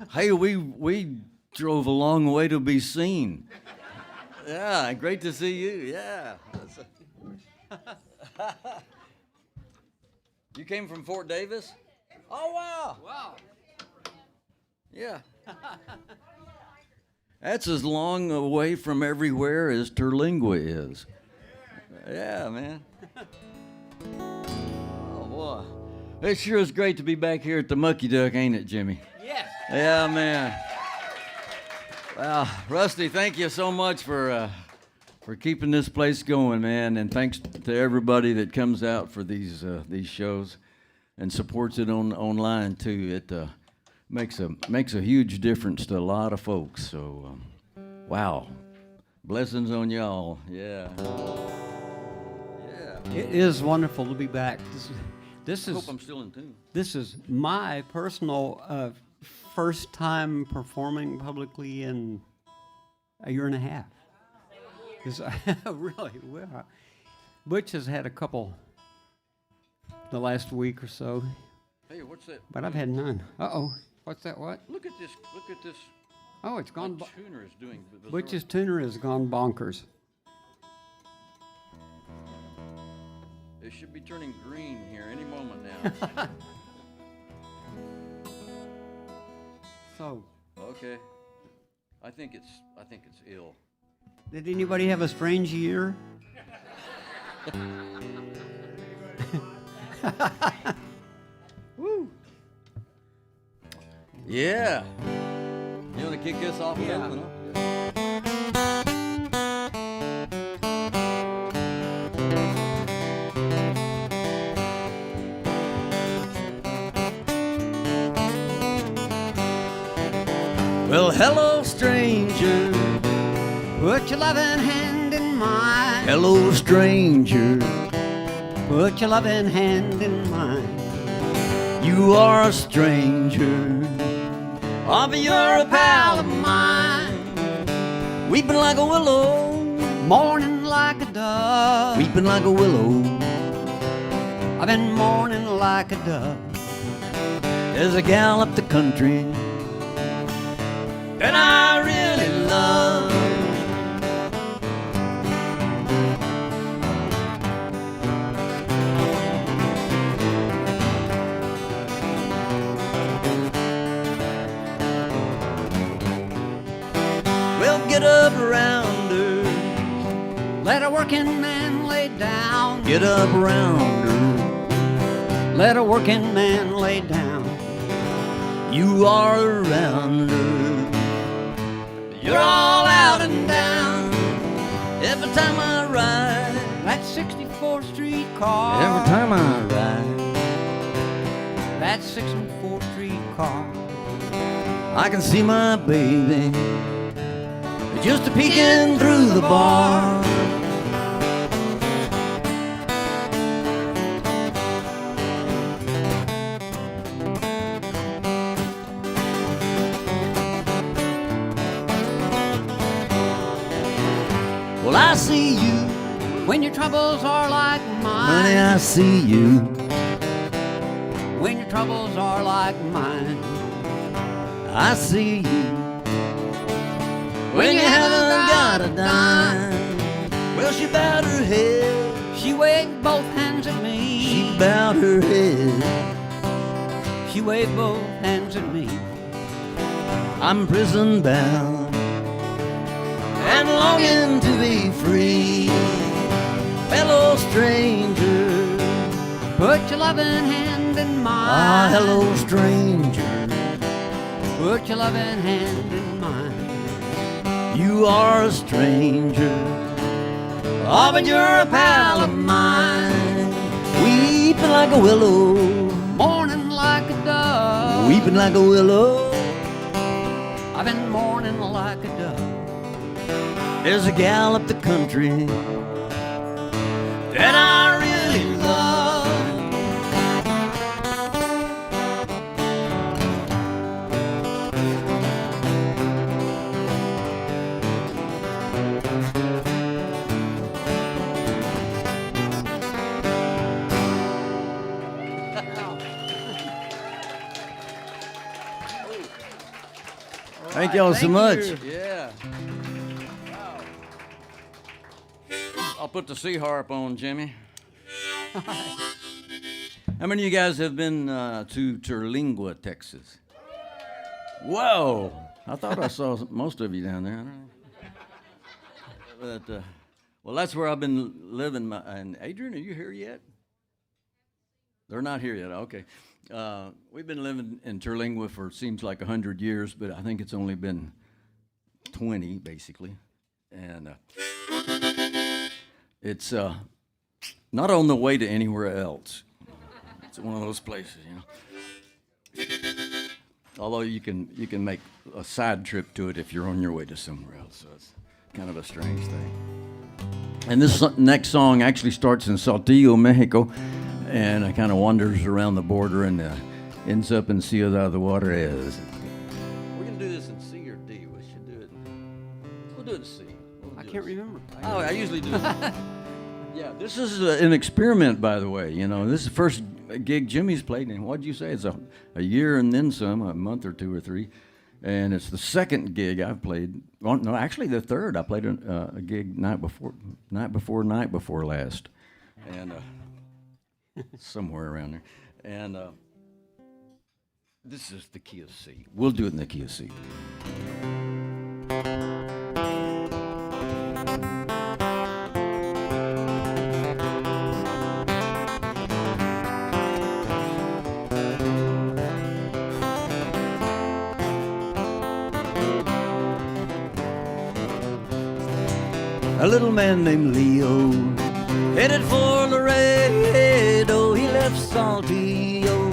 Hey, we drove a long way to be seen. Yeah, great to see you. Yeah. You came from Fort Davis? Oh, wow. Wow. Yeah. That's as long away from everywhere as Terlingua is. Yeah, man. Oh, boy. It sure is great to be back here at the Mucky Duck, ain't it, Jimmie? Yes. Yeah, man. Well, Rusty, thank you so much for keeping this place going, man, and thanks to everybody that comes out for these shows and supports it online too. It makes a huge difference to a lot of folks. So, wow, blessings on y'all. Yeah. Yeah. It is wonderful to be back. This I is hope I'm still in tune. this is my personal first time performing publicly in a year and a half. Really, well, Butch has had a couple the last week or so, Hey, what's that? but I've had none. Uh-oh. What's that, what? Look at this. Look at this. Oh, it's gone. My tuner is doing. Butch's tuner has gone bonkers. It should be turning green here any moment now. So, Okay. I think it's ill. did anybody have a strange year? Woo. Yeah. You want to kick this off? Yeah. With that one? Well, hello, stranger. Put your loving hand in mine. Hello, stranger. Put your loving hand in mine. You are a stranger. Oh, but you're a pal of mine. Weeping like a willow. Mourning like a dove. Weeping like a willow. I've been mourning like a dove. There's a gal up the country that I really love. Well, get up around her. Let a working man lay down. Get up around her. Let a working man lay down. You are around her. You're all out and down. Every time I ride. That 64th Street car. Every time I ride. That 64th Street car. I can see my baby just a peeking through the bar. Well, I see you, When your troubles are like mine. honey, I see you. When your troubles are like mine. I see you. When you haven't got a dime. Well, she bowed her head. She waved both hands at me. She bowed her head. She waved both hands at me. I'm prison bound and longing to be free. Hello, stranger. Put your loving hand in mine. Ah, hello, stranger. Put your loving hand in mine. You are a stranger. Oh, but you're a pal of mine. Weeping like a willow. Mourning like a dove. Weeping like a willow. I've been mourning like a dove. There's a gal up the country that I really love. Thank y'all so thank much. you. Yeah. Wow. I'll put the C harp on, Jimmie. How many of you guys have been to Terlingua, Texas? Whoa! I thought I saw most of you down there. I don't know. But, well, that's where I've been living. And Adrian, are you here yet? They're not here yet. Okay. We've been living in Terlingua for seems like 100 years, but I think it's only been 20 basically, and it's not on the way to anywhere else. It's one of those places, you know. Although you can make a side trip to it if you're on your way to somewhere else, so it's kind of a strange thing. And this next song actually starts in Saltillo, Mexico, and it kind of wanders around the border and ends up in Ciudad Juarez. We're gonna do this in C or D. We should do it. We'll do it in C. I can't remember. Oh, I usually do. Yeah, this is an experiment, by the way. You know, this is the first gig Jimmie's played in. What'd you say? It's a year and then some, a month or two or three. And it's the second gig I've played. Well, no, actually the third. I played a gig night before last, and somewhere around there. And this is the key of C. We'll do it in the key of C. A little man named Leo headed for Laredo. He left Saltillo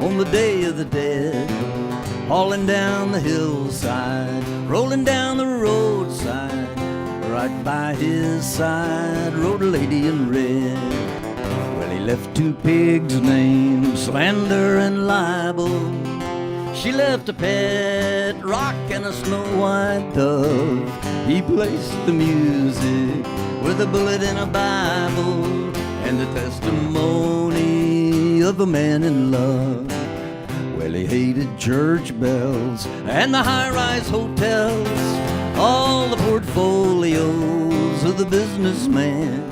on the Day of the Dead, hauling down the hillside, rolling down the roadside. Right by his side rode a lady in red. Well, he left two pigs named Slander and Libel. She left a pet rock and a snow white dove. He placed the music with a bullet in a Bible and the testimony of a man in love. Well, he hated church bells and the high-rise hotels, all the portfolios of the businessman.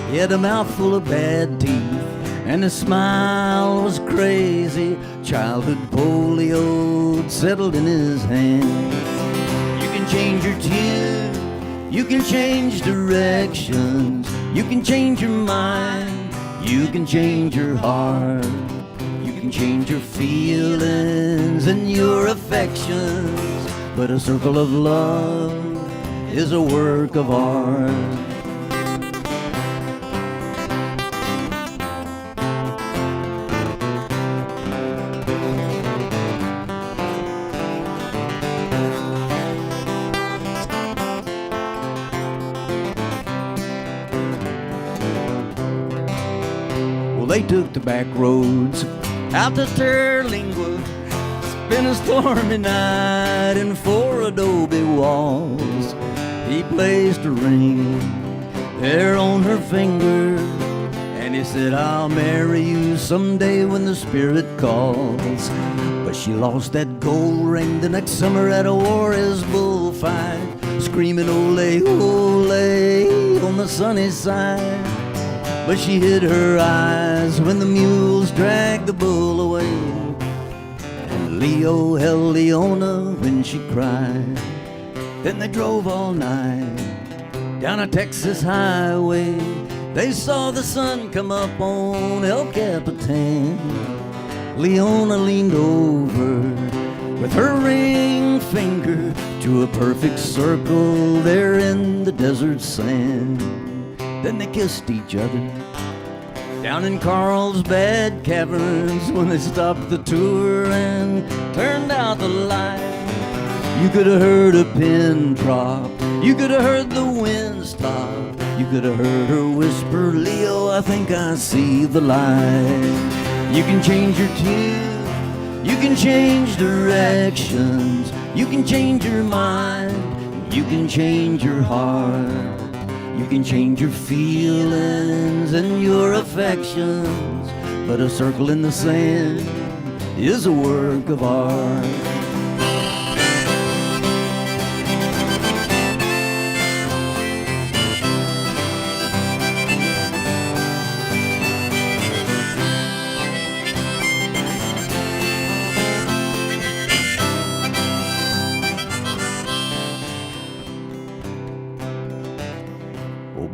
He had a mouthful of bad teeth and his smile was crazy. Childhood polio settled in his hand. You can change your tune, you can change directions, you can change your mind, you can change your heart, you can change your feelings and your affections. But a circle of love is a work of art. They took the back roads out to Terlingua, spent a stormy night in 4 adobe walls. He placed a ring there on her finger, and he said, I'll marry you someday when the spirit calls. But she lost that gold ring the next summer at a Juarez bullfight, screaming ole, ole on the sunny side. But she hid her eyes when the mules dragged the bull away, and Leo held Leona when she cried. Then they drove all night down a Texas highway. They saw the sun come up on El Capitan. Leona leaned over with her ring finger to a perfect circle there in the desert sand. Then they kissed each other down in Carlsbad Caverns when they stopped the tour and turned out the light. You could have heard a pin drop, you could have heard the wind stop, you could have heard her whisper, Leo, I think I see the light. You can change your tune, you can change directions, you can change your mind, you can change your heart. You can change your feelings and your affections, but a circle in the sand is a work of art.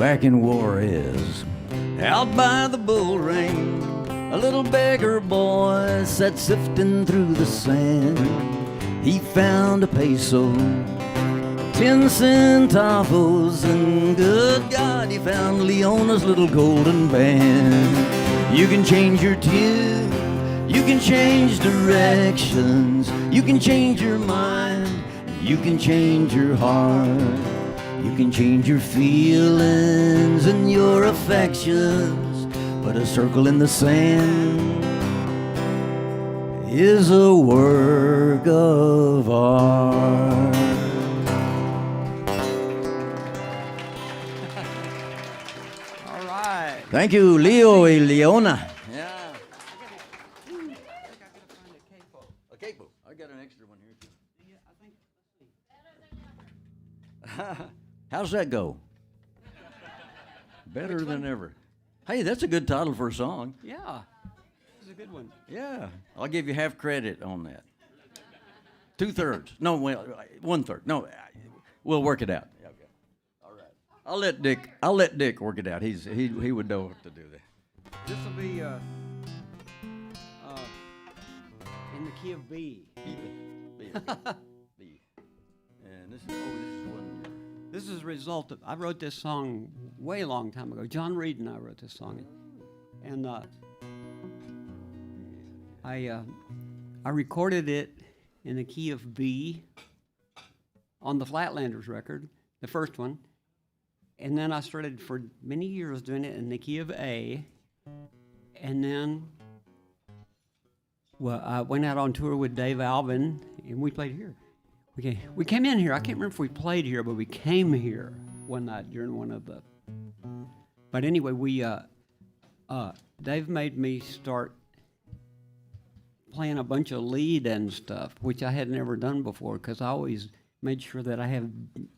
back in Juarez. Out by the bull ring, a little beggar boy sat sifting through the sand. He found a peso, 10 centavos, and good God, he found Leona's little golden band. You can change your tune, you can change directions, you can change your mind, you can change your heart. You can change your feelings and your affections, but a circle in the sand is a work of art. All right. Thank you, Leo y Leona. Yeah. I think I gotta find a capo. A capo. I got an extra one here too. Yeah, I think. How's that go? Better than ever. Hey, that's a good title for a song. Yeah, this is a good one. Yeah, I'll give you half credit on that. 2/3. No, well, 1/3. No, we'll work it out. Okay. All right. I'll let Dick work it out. He would know what to do there. This will be in the key of B. B. And this is one. This is a result of, I wrote this song way long time ago. John Reed and I wrote this song. And I recorded it in the key of B on the Flatlanders record, the first one. And then I started for many years doing it in the key of A. And then, well, I went out on tour with Dave Alvin, and we played here. We came in here. I can't remember if we played here, but we came here one night during one of the. But anyway, Dave made me start playing a bunch of lead and stuff, which I had never done before, because I always made sure that I had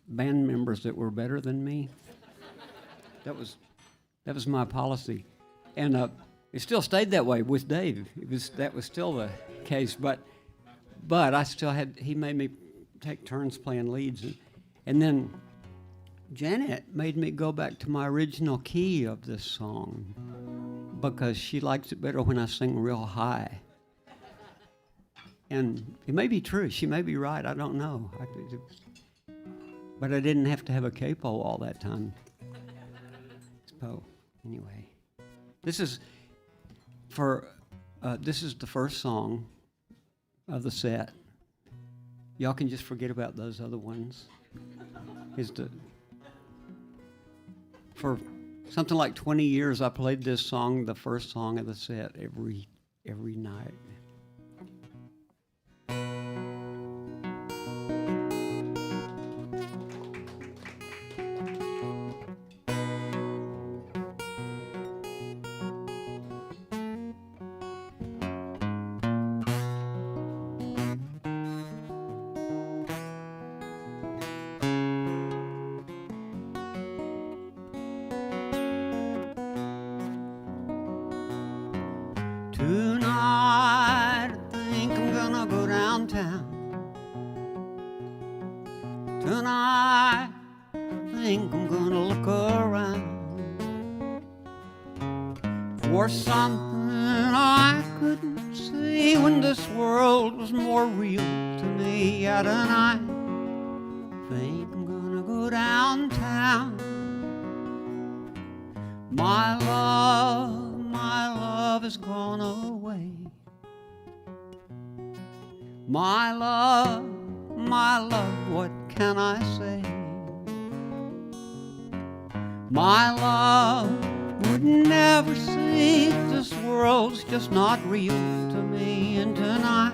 band members that were better than me. That was my policy, and it still stayed that way with Dave. That was still the case, but I still had. He made me take turns playing leads, and then Janet made me go back to my original key of this song because she likes it better when I sing real high. And it may be true. She may be right. I don't know. But I didn't have to have a capo all that time. So anyway, this is the first song of the set. Y'all can just forget about those other ones. For something like 20 years, I played this song, the first song of the set, every night. Tonight, I think I'm gonna go downtown. Tonight, I think I'm gonna look around for something I couldn't see when this world was more real to me. Yeah, tonight, I think I'm gonna go downtown. My love has gone away. My love, what can I say? My love would never see this world's just not real to me. And tonight, I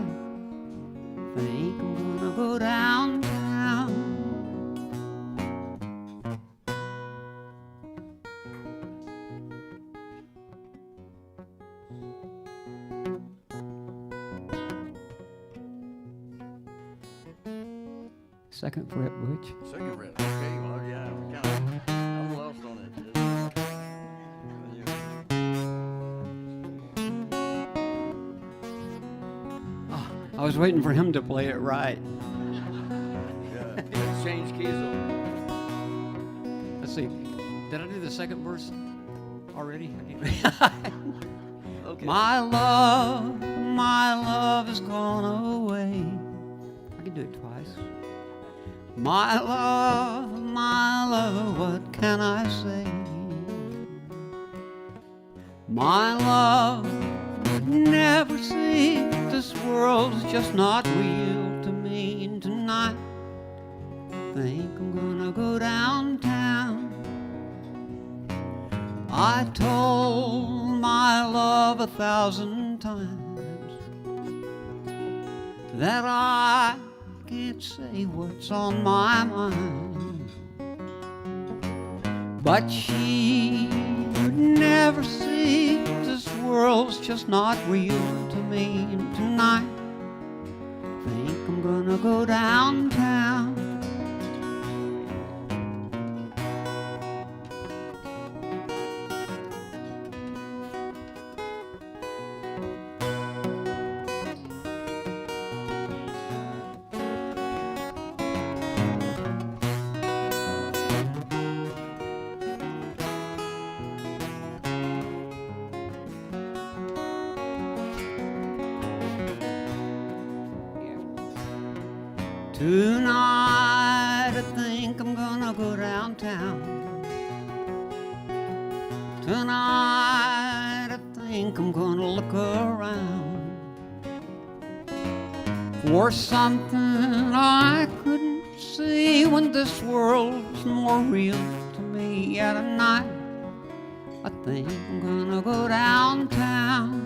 think I'm gonna go downtown. Second fret, Butch. Second fret. Okay, well, yeah, I'm lost on it. Oh, I was waiting for him to play it right. Yeah, let's change keys on. Let's see. Did I do the second verse already? Okay. My love has gone away. I can do it twice. My love, what can I say? My love never see this world's just not real to me. And tonight, I think I'm gonna go downtown. I told my love 1,000 times that I can't say what's on my mind, but she would never see this world's just not real to me. And tonight, I think I'm gonna go downtown. Tonight I think I'm gonna go downtown. Tonight I think I'm gonna look around for something I couldn't see when this world's more real to me. Yeah, tonight I think I'm gonna go downtown.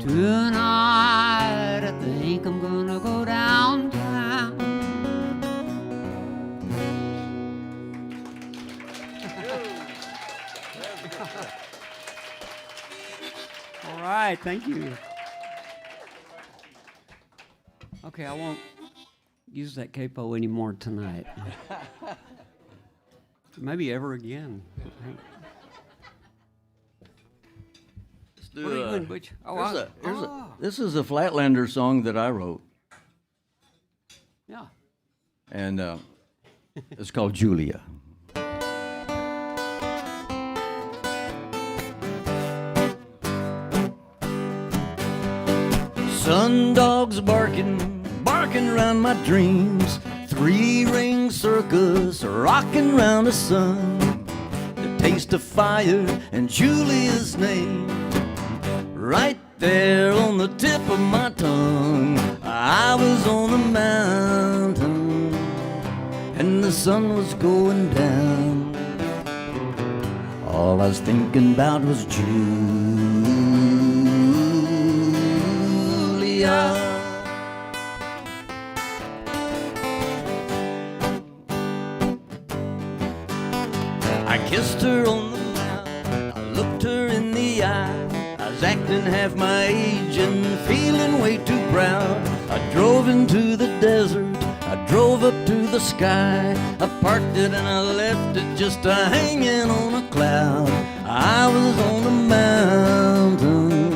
Tonight I think I'm gonna go downtown. All right, thank you. Okay, I won't use that capo anymore tonight. Maybe ever again. What are you doing, Butch? This is a Flatlander song that I wrote, Yeah. and it's called Julia. Sun dogs barking around my dreams. Three-ring circus rocking round the sun. The taste of fire and Julia's name right there on the tip of my tongue. I was on the mountain and the sun was going down. All I was thinking about was Julia. I kissed her on the mouth, I looked her in the eye. I was acting half my age and feeling way too proud. I drove into the desert, I drove up to the sky. I parked it and I left it just hanging on a cloud. I was on the mountain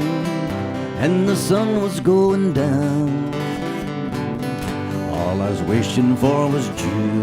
and the sun was going down. All I was wishing for was Julia.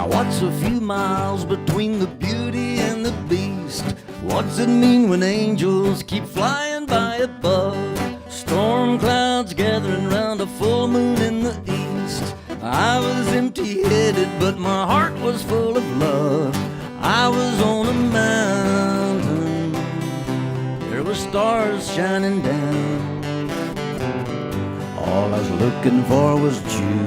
What's a few miles between the beauty and the beast? What's it mean when angels keep flying by above? Storm clouds gathering round a full moon in the east. I was empty-headed, but my heart was full of love. I was on a mountain, there were stars shining down. All I was looking for was Julia.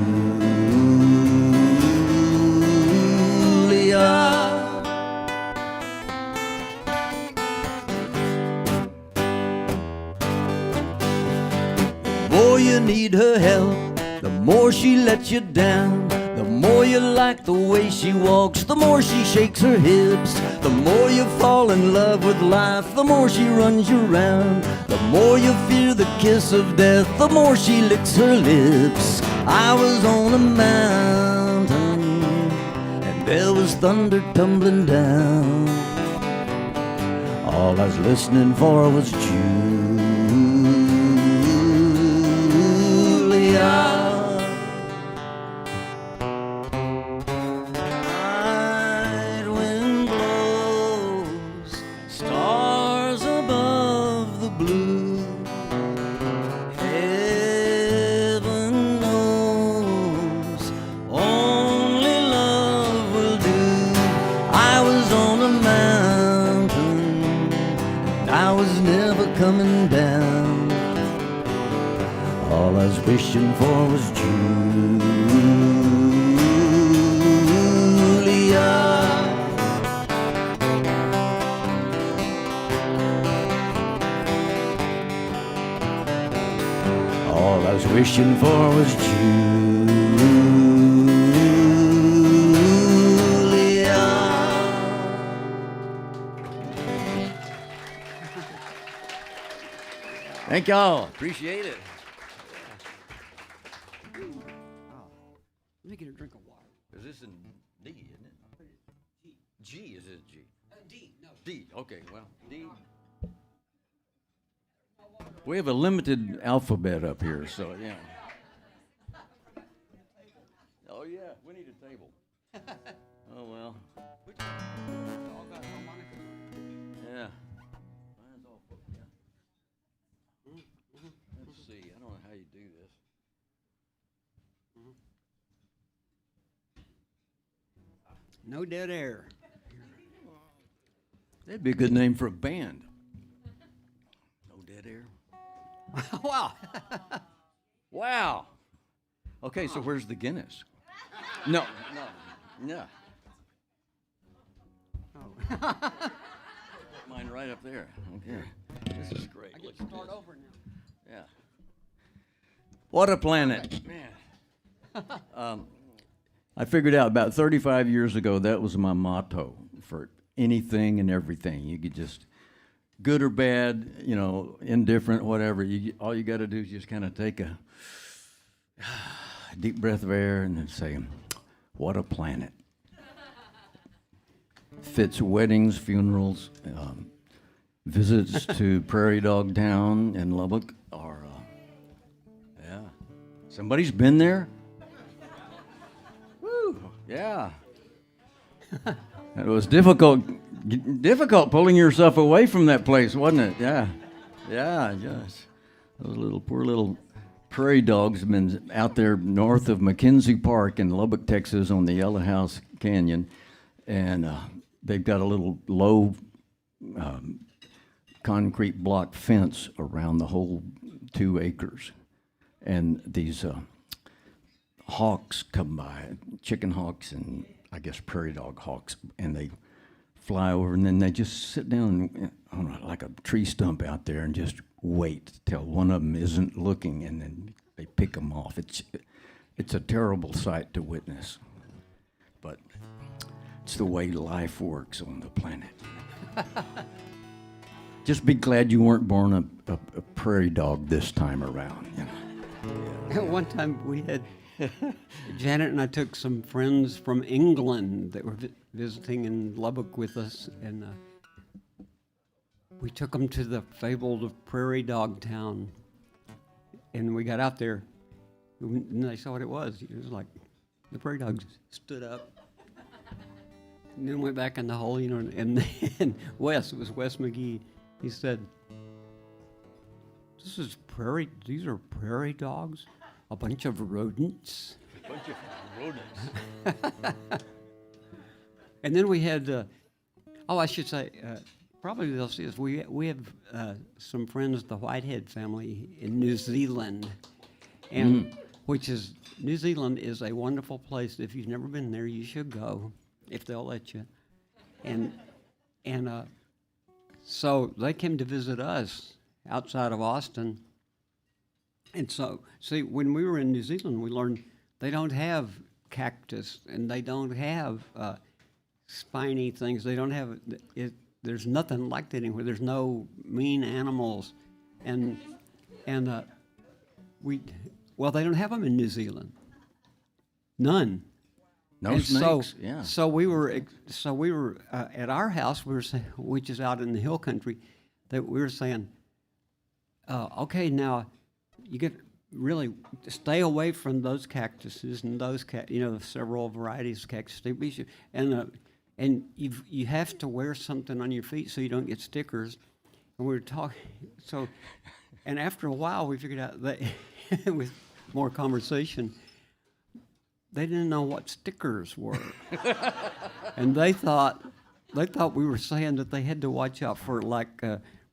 more you need her help, the more she lets you down. The more you like the way she walks, the more she shakes her hips. The more you fall in love with life, the more she runs you round. The more you fear the kiss of death, the more she licks her lips. I was on a mountain, and there was thunder tumbling down. All I was listening for was Julia. Night wind blows, stars above the blue. Heaven knows, only love will do. I was on a mountain, and I was never coming down. All I was wishing for was Julia. All I was wishing for was Julia. Thank y'all. Appreciate it. Let me get a drink of water. Is this in D, isn't it? G, is it G? D, no. D, okay, well, D. We have a limited alphabet up here, so yeah. Oh, yeah, we need a table. Oh, well. Yeah. Mine's all full, yeah. Let's see, I don't know how you do this. No dead air. That'd be a good name for a band. No dead air. Wow. Wow. Okay, so where's the Guinness? No. Yeah. Oh. Mine right up there. Okay. This is great. I get Let's to do start this. over now. Yeah. What a planet. Man. I figured out about 35 years ago that was my motto for anything and everything. You could just, good or bad, you know, indifferent, whatever. All you got to do is just kind of take a deep breath of air and then say, what a planet. Fits weddings, funerals, visits to Prairie Dog Town in Lubbock, or, yeah. Somebody's been there? Woo, yeah. It was difficult pulling yourself away from that place, wasn't it? Yeah. Yeah, yes. Those poor little prairie dogs have been out there north of McKenzie Park in Lubbock, Texas on the Yellow House Canyon. And they've got a little low concrete block fence around the whole 2 acres. And these hawks come by, chicken hawks and I guess prairie dog hawks, and they fly over and then they just sit down on like a tree stump out there and just wait till one of them isn't looking, and then they pick them off. It's a terrible sight to witness, but it's the way life works on the planet. Just be glad you weren't born a prairie dog this time around. You know? One time we had, Janet and I took some friends from England that were visiting in Lubbock with us, and we took them to the fabled Prairie Dog Town. And we got out there, and they saw what it was. It was like the prairie dogs stood up, and then went back in the hole, you know. And then Wes, it was Wes McGee. He said, These are prairie dogs? A bunch of rodents? A bunch of rodents. And then we had, I should say, probably they'll see us. We have some friends, the Whitehead family in New Zealand, and New Zealand is a wonderful place. If you've never been there, you should go, if they'll let you. And so they came to visit us outside of Austin. And so, see, when we were in New Zealand, we learned they don't have cactus and they don't have spiny things. They don't have it. There's nothing like that anywhere. There's no mean animals, and they don't have them in New Zealand. None. No And snakes. So, yeah. So we were at our house. We were saying, which is out in the hill country, that we were saying, okay, now you get really stay away from those cactuses and those several varieties of cactus species, and you have to wear something on your feet so you don't get stickers. And we were talking and after a while we figured out that with more conversation, they didn't know what stickers were, and they thought we were saying that they had to watch out for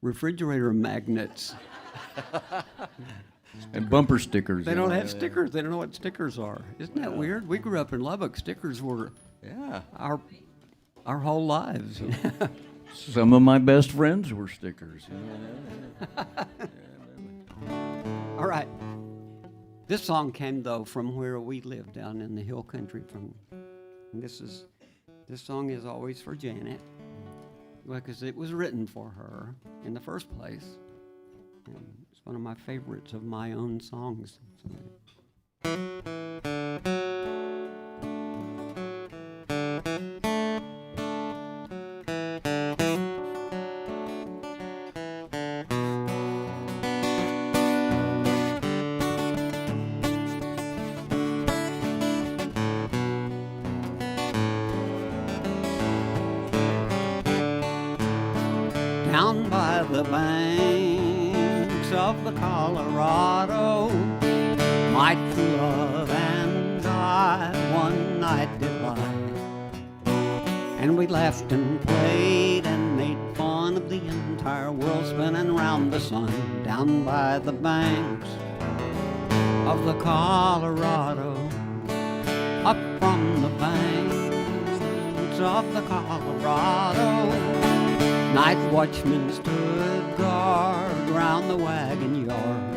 refrigerator magnets. And bumper stickers. They don't have stickers. They don't know what stickers are. Isn't that weird? We grew up in Lubbock. Stickers were our whole lives. Some of my best friends were stickers. All right. This song came though from where we live down in the hill country. This song is always for Janet because it was written for her in the first place. And it's one of my favorites of my own songs. Down by the banks of the Colorado, my true love and I one night did lie, and we laughed and played and made fun of the entire world spinning round the sun. Down by the banks of the Colorado, up from the banks of the Colorado, night watchmen stood guard round the wagon yard,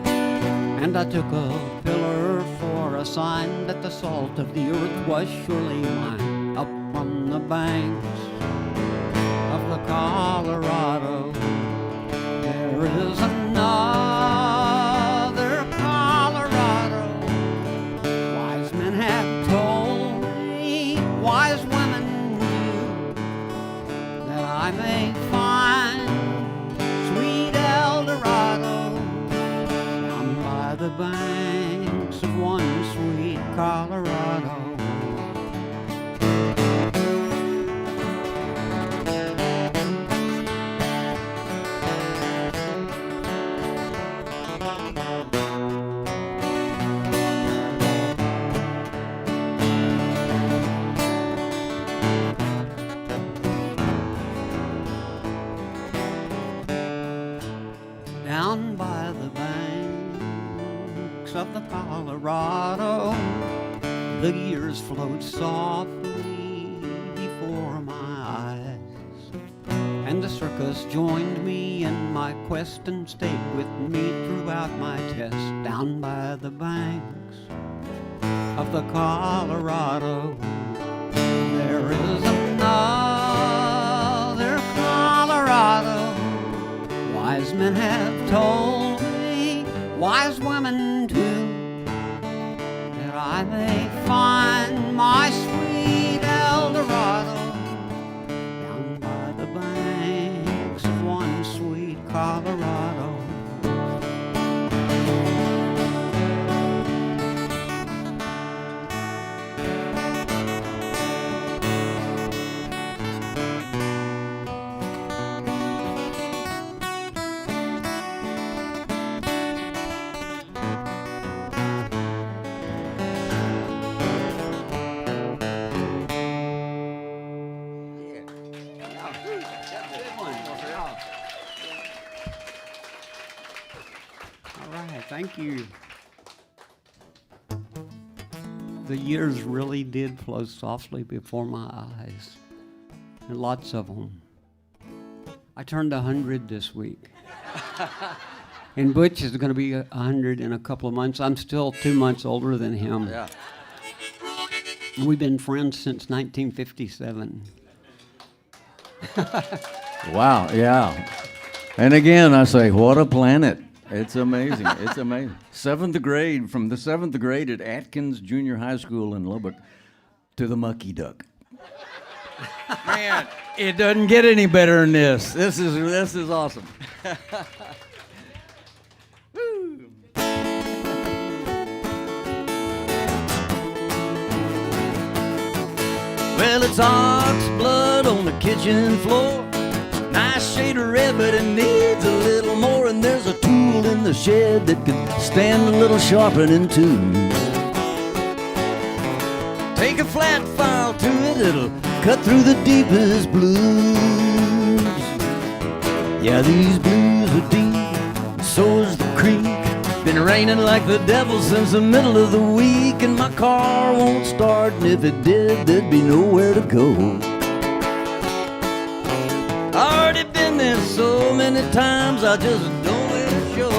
and I took a pillar for a sign that the salt of the earth was surely mine. Up from the banks of the Colorado, there is another Colorado. Wise men have told me, wise women do, that I may find sweet El Dorado down by the banks of one sweet Colorado. Down by the banks of the Colorado, the years flowed softly before my eyes, and the circus joined me in my quest and stayed with me throughout my test. Down by the banks of the Colorado, there is another Colorado. Wise men have told me, wise women too, that I may find my sweet El Dorado down by the banks of one sweet Colorado. Thank you. The years really did flow softly before my eyes, and lots of them. I turned 100 this week, And Butch is going to be 100 in a couple of months. I'm still 2 months older than him. Yeah. We've been friends since 1957. Wow, yeah. And again, I say, what a planet. It's amazing. It's amazing. Seventh grade, from the 7th grade at Atkins Junior High School in Lubbock to the Mucky Duck. Man, it doesn't get any better than this. This is awesome. Woo. Well, it's ox blood on the kitchen floor. Nice shade of red, but it needs a little more. And there's a tool in the shed that could stand a little sharpening too. Take a flat file to it, it'll cut through the deepest blues. Yeah, these blues are deep, and so is the creek. Been raining like the devil since the middle of the week, and my car won't start, and if it did, there'd be nowhere to go. I already been there so many times, I just don't let it show.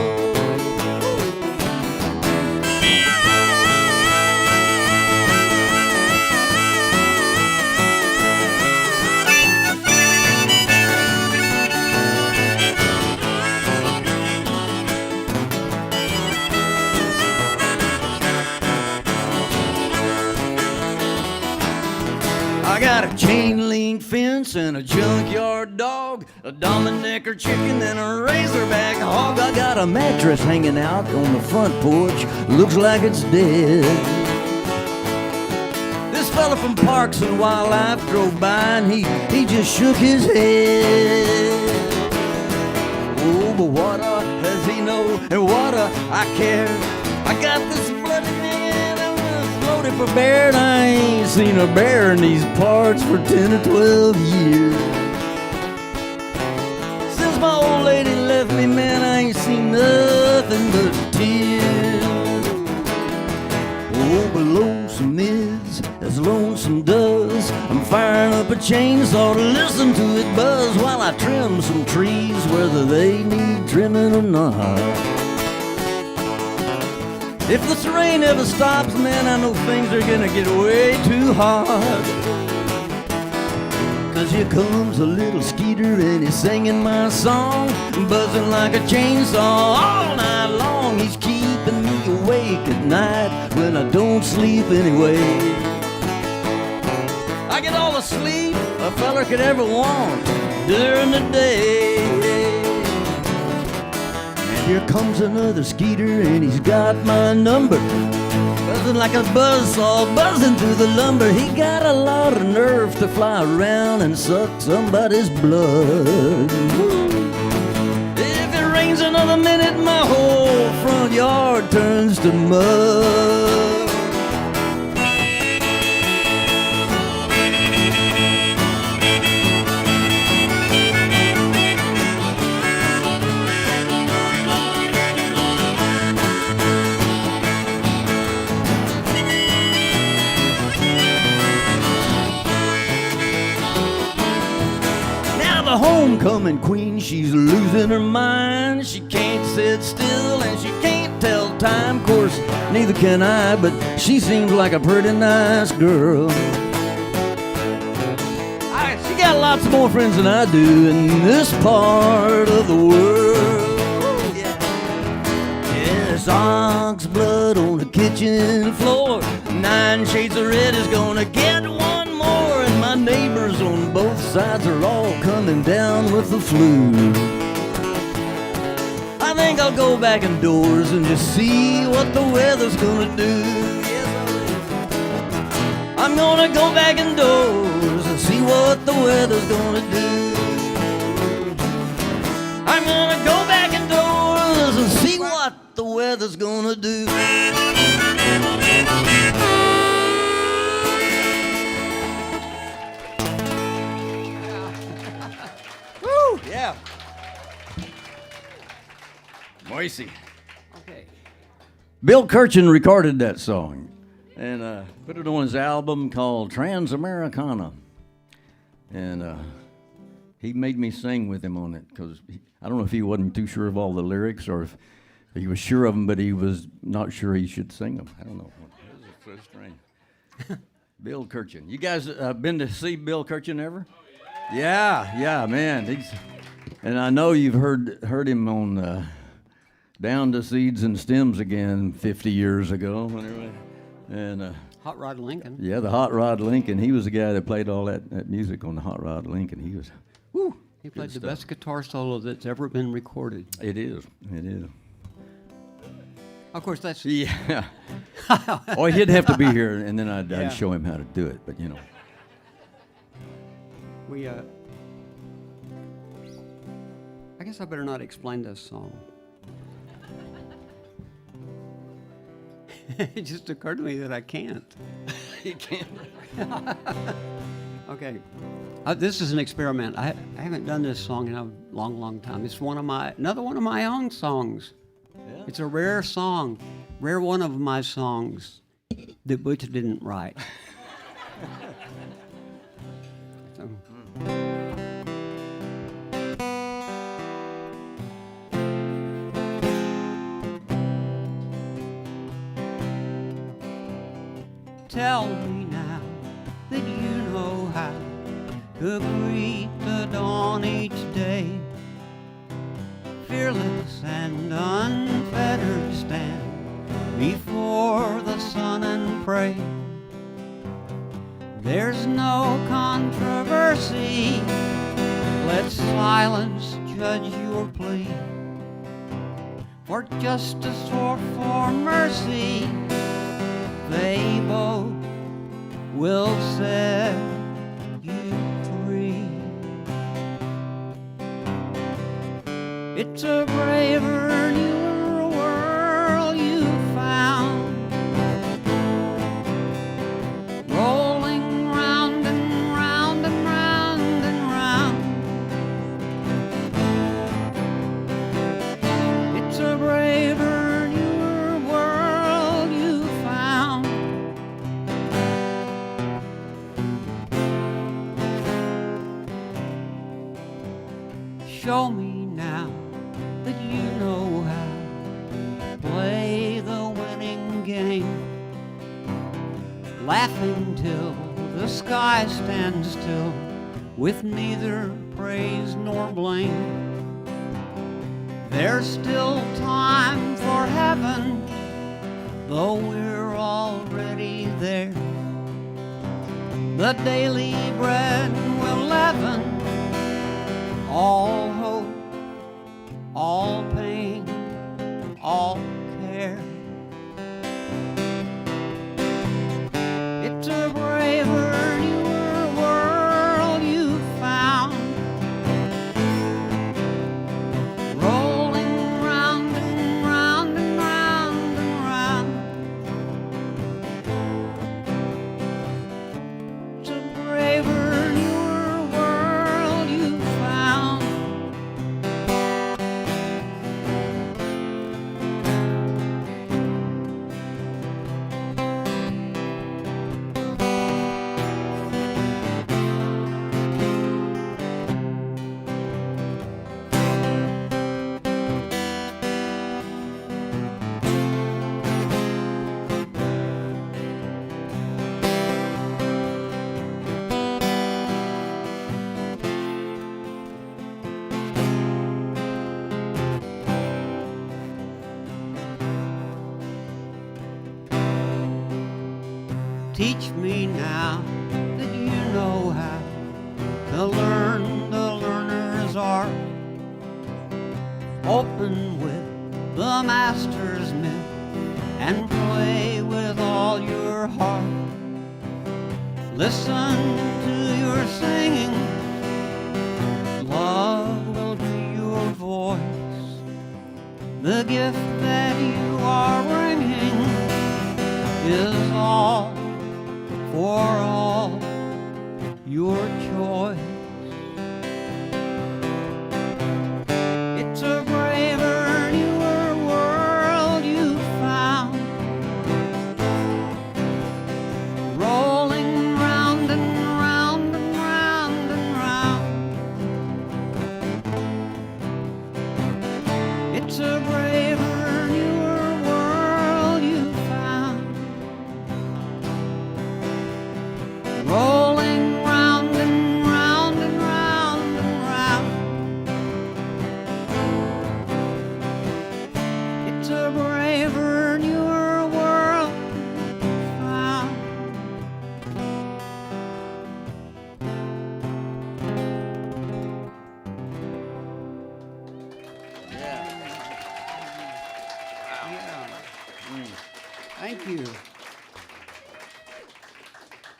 I got a chain link fence and a junkyard dog, a Dominicker chicken and a razorback hog. I got a mattress hanging out on the front porch, looks like it's dead. This fella from Parks and Wildlife drove by and he just shook his head. Oh, but what does he know and what I care? I got this bloody man loaded for bear, and I ain't seen a bear in these parts for 10 or 12 years. Since my old lady left me, man, I ain't seen nothing but tears. Oh, but lonesome is as lonesome does. I'm firing up a chainsaw to listen to it buzz while I trim some trees, whether they need trimming or not. If this rain ever stops, man, I know things are gonna get way too hard. 'Cause here comes a little skeeter and he's singing my song, buzzing like a chainsaw all night long. He's keeping me awake at night when I don't sleep anyway. I get all the sleep a fella could ever want during the day. Here comes another skeeter and he's got my number, buzzing like a buzzsaw, buzzing through the lumber. He got a lot of nerve to fly around and suck somebody's blood. If it rains another minute, my whole front yard turns to mud. The homecoming queen, she's losing her mind. She can't sit still and she can't tell time. Of course, neither can I, but she seems like a pretty nice girl. She got lots more friends than I do in this part of the world. Yes, ox blood on the kitchen floor. 9 shades of red is gonna get one more, and my neighbors on both sides are all coming down with the flu. I think I'll go back indoors and just see what the weather's gonna do. Yes, I'm gonna go back indoors and see what the weather's gonna do. I'm gonna go back indoors and see what the weather's gonna do. Woo! Yeah. Moisey. Okay. Bill Kirchen recorded that song and put it on his album called Trans-Americana. And he made me sing with him on it because I don't know if he wasn't too sure of all the lyrics or if he was sure of them, but he was not sure he should sing them. I don't know. This is so strange. Bill Kirchen. You guys been to see Bill Kirchen ever? Yeah, man. And I know you've heard him on Down to Seeds and Stems Again 50 years ago. And Hot Rod Lincoln. yeah, the Hot Rod Lincoln. He was the guy that played all that music on the Hot Rod Lincoln. He was, whoo. He played the best guitar solo that's ever been recorded. It is. Of course, that's... Yeah. Oh, he'd have to be here, and then I'd show him how to do it, but We, I guess I better not explain this song. It just occurred to me that I can't. You can't. Okay. This is an experiment. I haven't done this song in a long time. It's another one of my own songs. Yeah. It's a rare song, rare one of my songs that Butch didn't write. So. Tell me now that you know how to greet the dawn each day. Fearless and unfettered stand before the sun and pray. There's no controversy, let silence judge your plea. For justice or for mercy, they both will set you free. It's a braver, newer world you found, rolling round and round and round and round. It's a braver, newer world you found. Show me now that you know how to play the winning game, laughing till the sky stands still, with neither praise nor blame. There's still time for heaven, though we're already there. The daily bread will leaven all hope, all pain, all care. It's a braver, newer world you found, rolling round and round and round and round. It's a braver, newer world you found. Teach me now that you know how to learn the learner's art. Open with the master's myth and play with all your heart. Listen to your singing, love will be your voice. The gift that you are bringing is all for all your choice. It's a braver, newer world you found, rolling round and round and round and round. Thank you.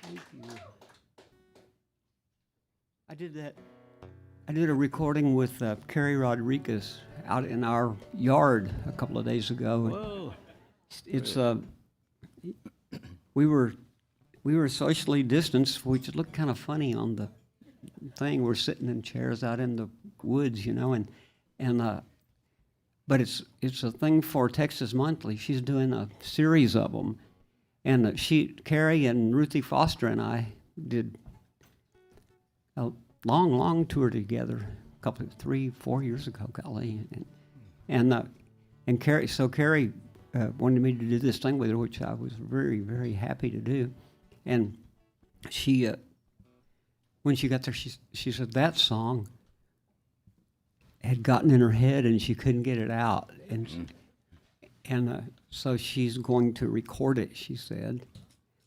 Thank you. I did that. I did a recording with Carrie Rodriguez out in our yard a couple of days ago. Whoa. It's we were socially distanced, which looked kind of funny on the thing. We're sitting in chairs out in the woods, you know, and but it's a thing for Texas Monthly. She's doing a series of them, and Carrie and Ruthie Foster and I did a long tour together, 3-4 years ago, golly, and Carrie wanted me to do this thing with her, which I was very, very happy to do, and she when she got there, she said that song had gotten in her head and she couldn't get it out, and so she's going to record it, she said,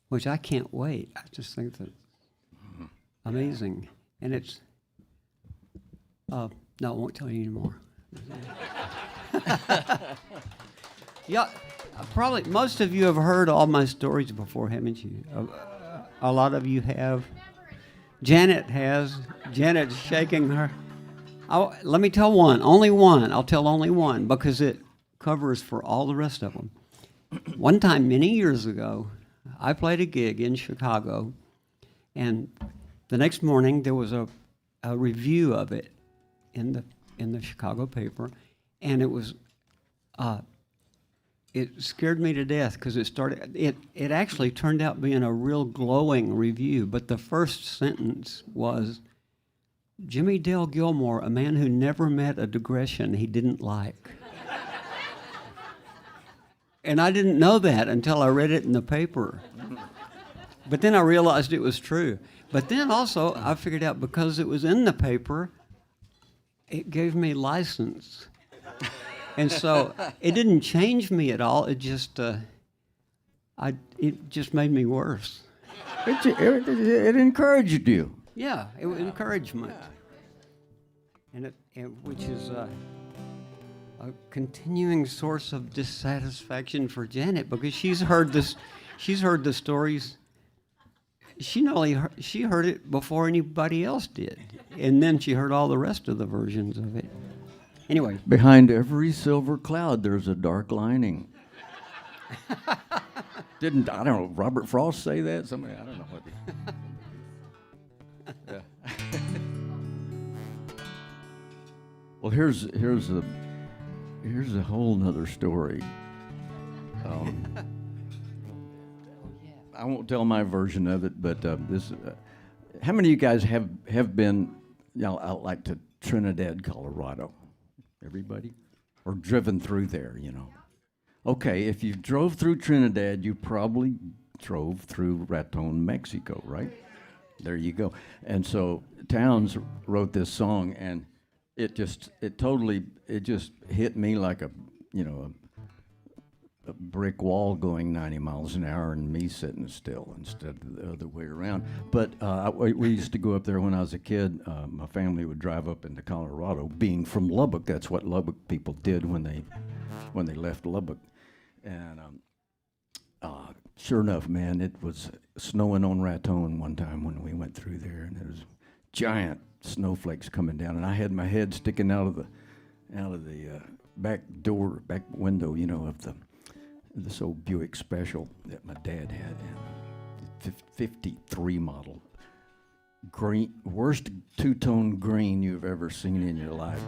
which I can't wait. I just think that amazing, and it's no, I won't tell you anymore. Yeah, probably most of you have heard all my stories before, haven't you? A lot of you have. Janet has. Janet's shaking her. Let me tell one, only one. I'll tell only one because it covers for all the rest of them. One time, many years ago, I played a gig in Chicago, and the next morning there was a review of it in the Chicago paper, and it was it scared me to death because it actually turned out being a real glowing review, but the first sentence was, Jimmie Dale Gilmore, a man who never met a digression he didn't like. And I didn't know that until I read it in the paper. But then I realized it was true. But then also I figured out because it was in the paper, it gave me license. And so it didn't change me at all. It just made me worse. It encouraged you. Yeah, it was encouragement, and which is a continuing source of dissatisfaction for Janet because she's heard the stories. She heard it before anybody else did, and then she heard all the rest of the versions of it. Anyway, Behind every silver cloud, there's a dark lining. I don't know, Robert Frost say that? Somebody, I don't know what. Yeah. Well, here's a whole nother story. I won't tell my version of it, but this. How many of you guys have been, out like to Trinidad, Colorado? Everybody, or driven through there? Okay, if you drove through Trinidad, you probably drove through Raton, Mexico, right? There you go. And so Towns wrote this song, and it just hit me like a brick wall going 90 miles an hour and me sitting still instead of the other way around. But we used to go up there when I was a kid. My family would drive up into Colorado. Being from Lubbock, that's what Lubbock people did when they left Lubbock. And sure enough, man, it was snowing on Raton one time when we went through there, and there was giant snowflakes coming down, and I had my head sticking out of the back window, of this old Buick Special that my dad had, and 53 model, green, worst two-tone green you've ever seen in your life.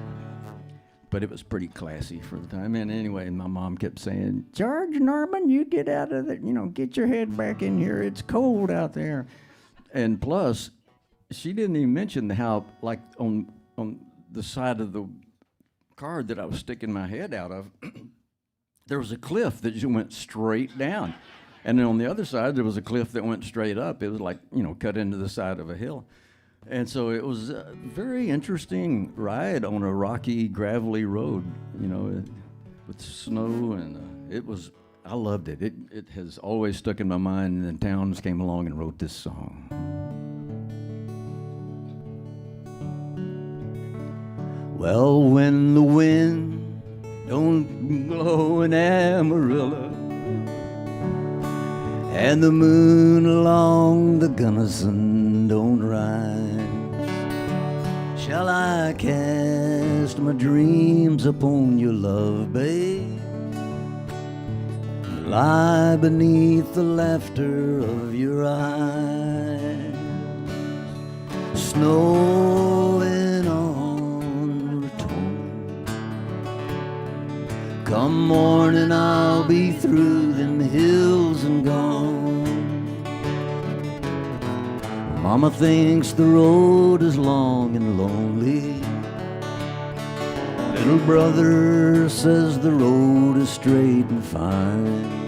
But it was pretty classy for the time. And anyway, my mom kept saying, George Norman, you get out of the, get your head back in here. It's cold out there. And plus, she didn't even mention how, like, on the side of the car that I was sticking my head out of, there was a cliff that just went straight down. And then on the other side, there was a cliff that went straight up. It was like, cut into the side of a hill. And so it was a very interesting ride on a rocky, gravelly road, with snow, and I loved it. It has always stuck in my mind, and then Towns came along and wrote this song. Well, when the wind don't blow in Amarillo, and the moon along the Gunnison don't rise. Shall I cast my dreams upon your love, babe? Lie beneath the laughter of your eyes, snowing on Raton. Come morning, I'll be through them hills and gone. Mama thinks the road is long and lonely. Little brother says the road is straight and fine.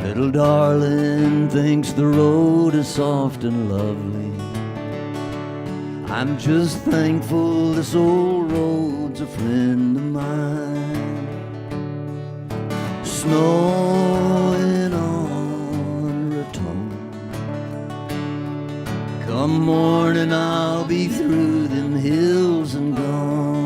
Little darling thinks the road is soft and lovely. I'm just thankful this old road's a friend of mine. Snowing on Raton. Come morning, I'll be through them hills and gone.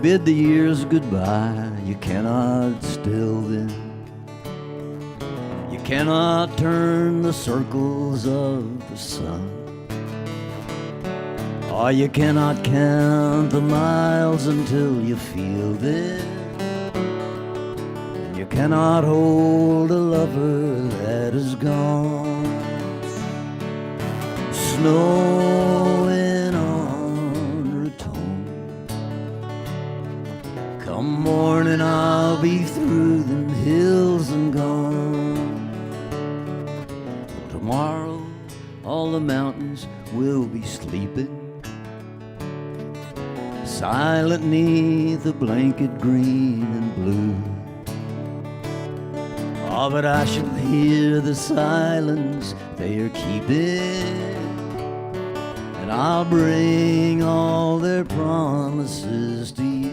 Bid the years goodbye, you cannot still them. You cannot turn the circles of the sun. Or you cannot count the miles until you feel them. You cannot hold a lover that is gone. Snowing on Raton. Come morning, I'll be through them hills and gone. Tomorrow, all the mountains will be sleeping, silent 'neath the blanket green and blue. Oh, but I shall hear the silence they are keeping, and I'll bring all their promises to you.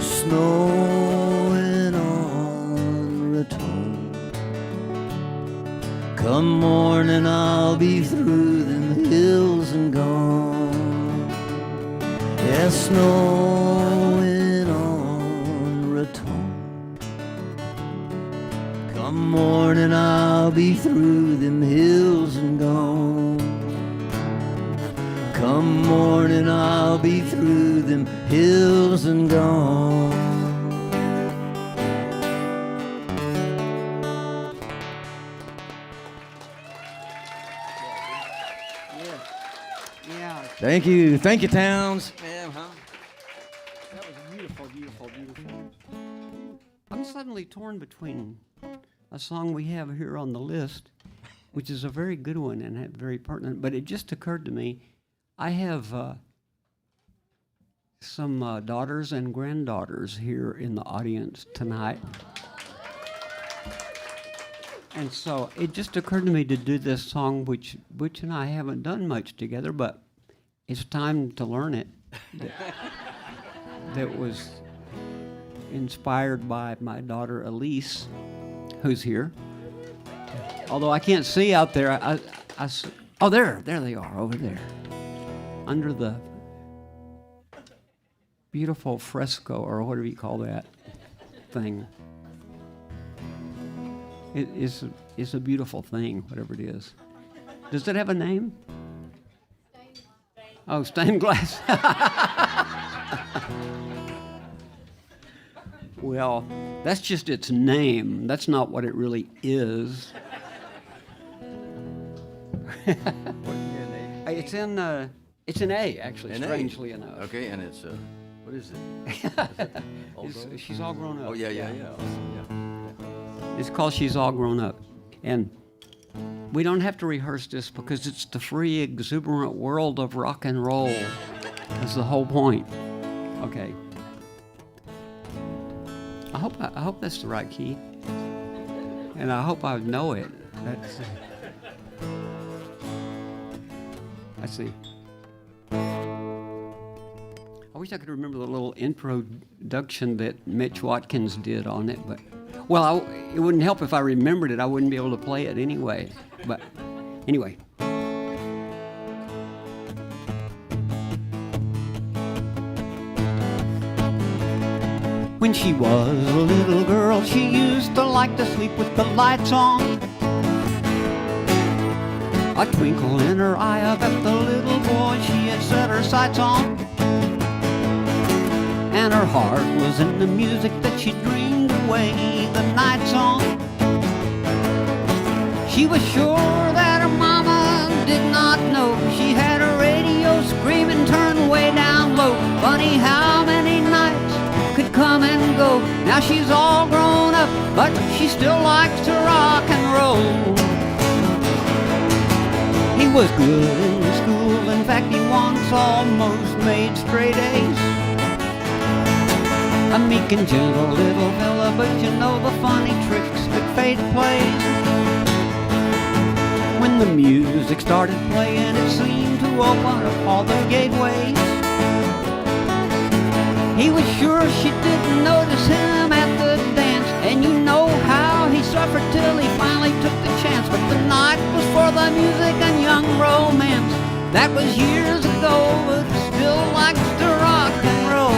Snowing on Raton. Come morning, I'll be through them hills and gone. Yeah, snowing on Raton. Come morning, I'll be through them hills and gone. Come morning, I'll be through them hills and gone. Yeah, Thank you, Towns. Man, huh? that was beautiful, beautiful, beautiful. I'm suddenly torn between a song we have here on the list, which is a very good one and very pertinent, but it just occurred to me, I have some daughters and granddaughters here in the audience tonight. And so it just occurred to me to do this song, which Butch and I haven't done much together, but it's time to learn it. That was inspired by my daughter Elise, who's here. Although I can't see out there, oh, there they are over there, under the beautiful fresco, or whatever you call that thing. It's a beautiful thing, whatever it is. Does it have a name? Oh, stained glass. Well, that's just its name. That's not what it really is. It's an A, actually, An A. strangely enough. Okay, and it's what is it? She's all grown up. Oh yeah. It's called She's All Grown Up. And we don't have to rehearse this because it's the free, exuberant world of rock and roll. That's the whole point. Okay. I hope that's the right key. And I hope I know it. Let's see. I wish I could remember the little introduction that Mitch Watkins did on it, but it wouldn't help if I remembered it. I wouldn't be able to play it anyway. But anyway. When she was a little girl, she used to like to sleep with the lights on. A twinkle in her eye about the little boy she had set her sights on. And her heart was in the music that she dreamed away the nights on. She was sure that her mama did not know she had her radio screaming turned way down low. Funny how many nights could come and go. Now she's all grown up, but she still likes to rock and roll. He was good in school, in fact he once almost made straight A's. A meek and gentle little fella, but you know the funny tricks that fate plays. When the music started playing, it seemed to open up all the gateways. He was sure she didn't notice him at the dance, and you know how he suffered till he finally took the chance. But the night was for the music and young romance. That was years ago, but still likes to rock and roll.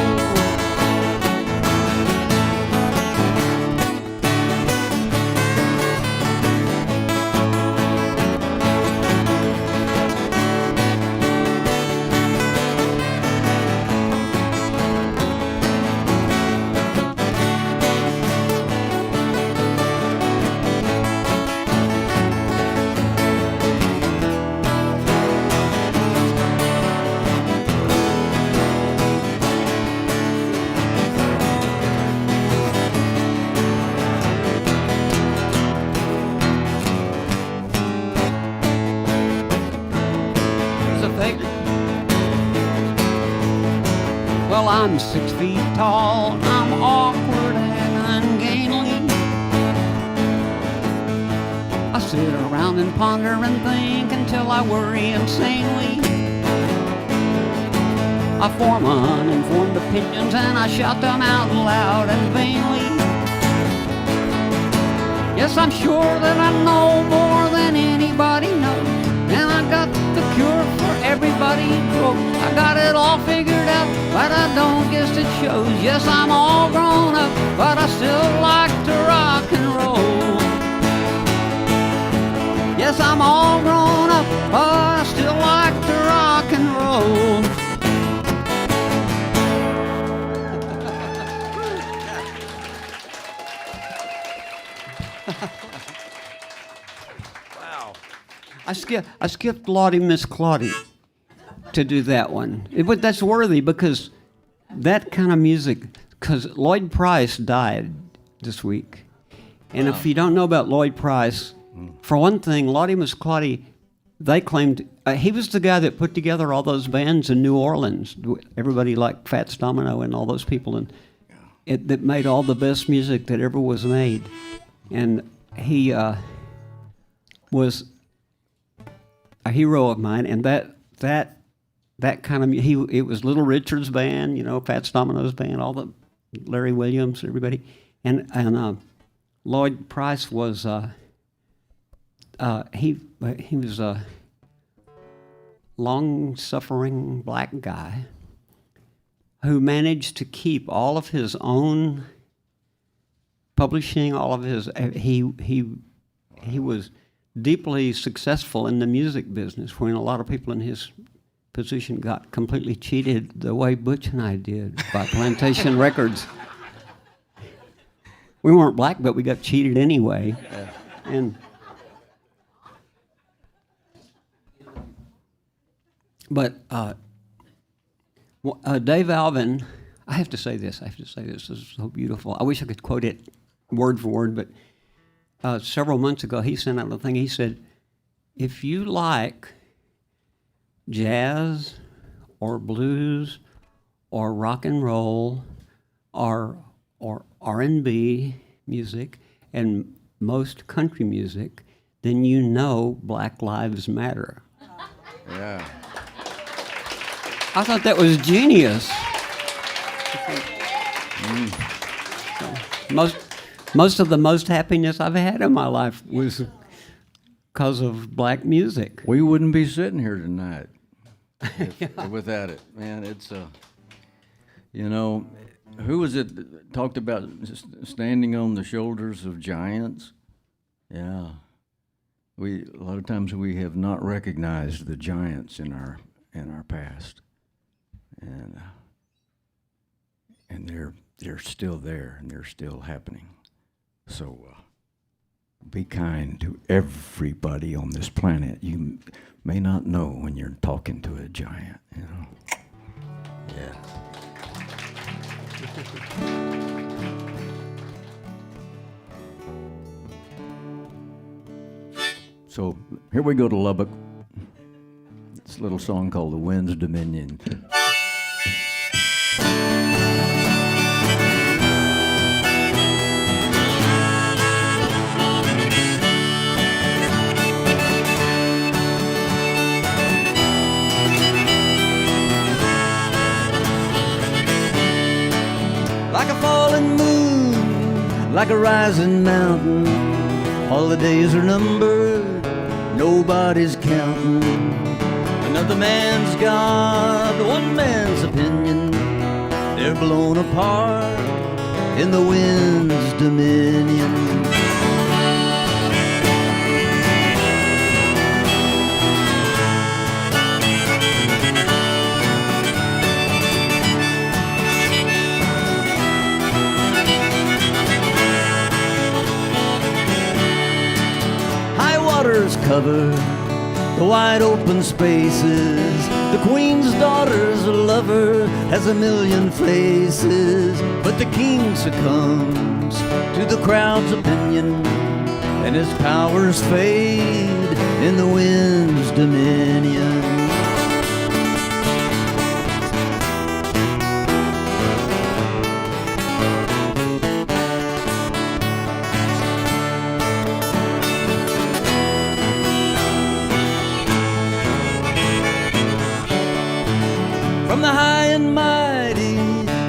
Well, I'm 6 feet tall, I'm awkward and ungainly. I sit around and ponder and think until I worry insanely. I form uninformed opinions and I shout them out loud and vainly. Yes, I'm sure that I know more than anybody knows, and I got the cure for everybody broke. I got it all figured out, but I don't guess it shows. Yes, I'm all grown up, but I still like to rock and roll. Yes, I'm all grown up, but I still like to rock and roll. Wow. I skipped Lottie Miss Claudie to do that one. But that's worthy because that kind of music, because Lloyd Price died this week. And if you don't know about Lloyd Price, for one thing, Lottie Miss Claudie, they claimed, he was the guy that put together all those bands in New Orleans, everybody like Fats Domino and all those people, and that made all the best music that ever was made. And he was a hero of mine, and that kind of it was Little Richard's band, you know, Fats Domino's band, all the Larry Williams, everybody, and Lloyd Price was he was a long-suffering black guy who managed to keep all of his own publishing, all of his he was deeply successful in the music business, when a lot of people in his position got completely cheated the way Butch and I did by Plantation Records. We weren't black, but we got cheated anyway. Yeah. But Dave Alvin, I have to say this, this is so beautiful. I wish I could quote it word for word, but several months ago he sent out a thing. He said, if you like jazz or blues or rock and roll or R&B music and most country music, then you know Black Lives Matter. Yeah. I thought that was genius. Most of the most happiness I've had in my life was because of black music. We wouldn't be sitting here tonight without it, man. It's you know, who was it that talked about standing on the shoulders of giants? Yeah, a lot of times we have not recognized the giants in our past, and they're still there and they're still happening. So be kind to everybody on this planet. You may not know when you're talking to a giant, you know. Yeah. So here we go to Lubbock. It's a little song called The Wind's Dominion. Like a falling moon, like a rising mountain, all the days are numbered, nobody's counting. Another man's God, one man's opinion, they're blown apart in the wind's dominion. Cover the wide open spaces. The queen's daughter's lover has a million faces, but the king succumbs to the crowd's opinion, and his powers fade in the wind's dominion. From the high and mighty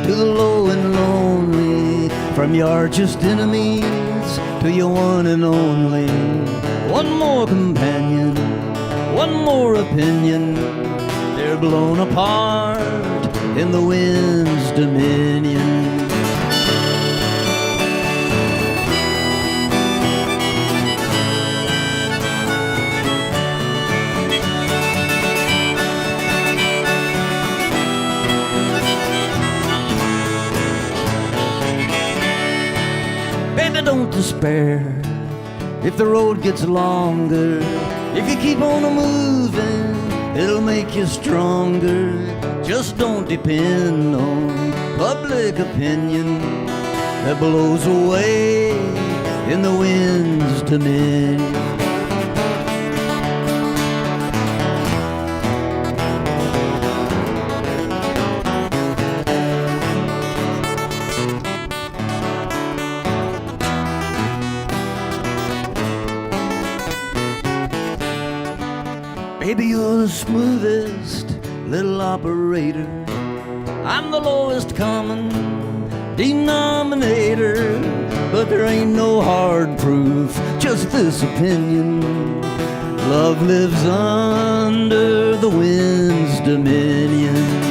to the low and lonely, from your archest enemies to your one and only. One more companion, one more opinion, they're blown apart in the wind's dominion. Don't despair if the road gets longer. If you keep on moving, it'll make you stronger. Just don't depend on public opinion that blows away in the wind's dominion. Baby, you're the smoothest little operator. I'm the lowest common denominator. But there ain't no hard proof, just this opinion. Love lives under the wind's dominion.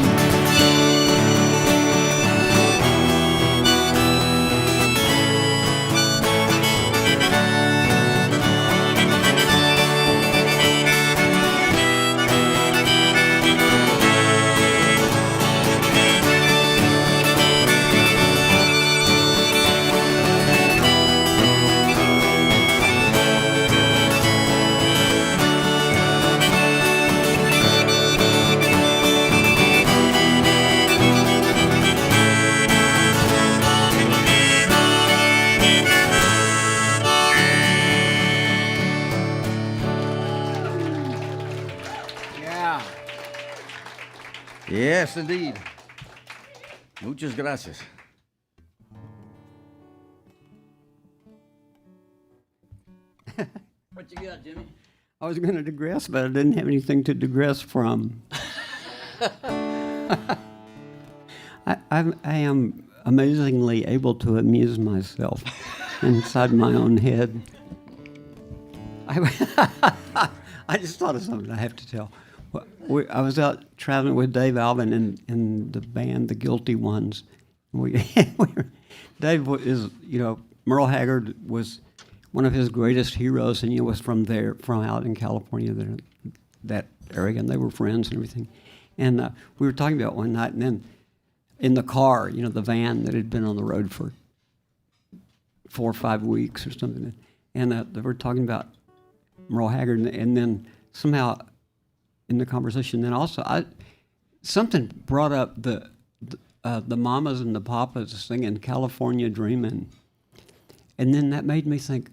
Yes, indeed. Muchas gracias. What What you got, Jimmie? I was going to digress, but I didn't have anything to digress from. I am amazingly able to amuse myself inside my own head. I just thought of something I have to tell. I was out traveling with Dave Alvin and the band, The Guilty Ones. Dave is, Merle Haggard was one of his greatest heroes, and was from out in California, that area, and they were friends and everything. And we were talking about one night, and then in the car, the van that had been on the road for 4 or 5 weeks or something, and they were talking about Merle Haggard, and then somehow in the conversation, then also something brought up the Mamas and the Papas singing California Dreamin', and then that made me think,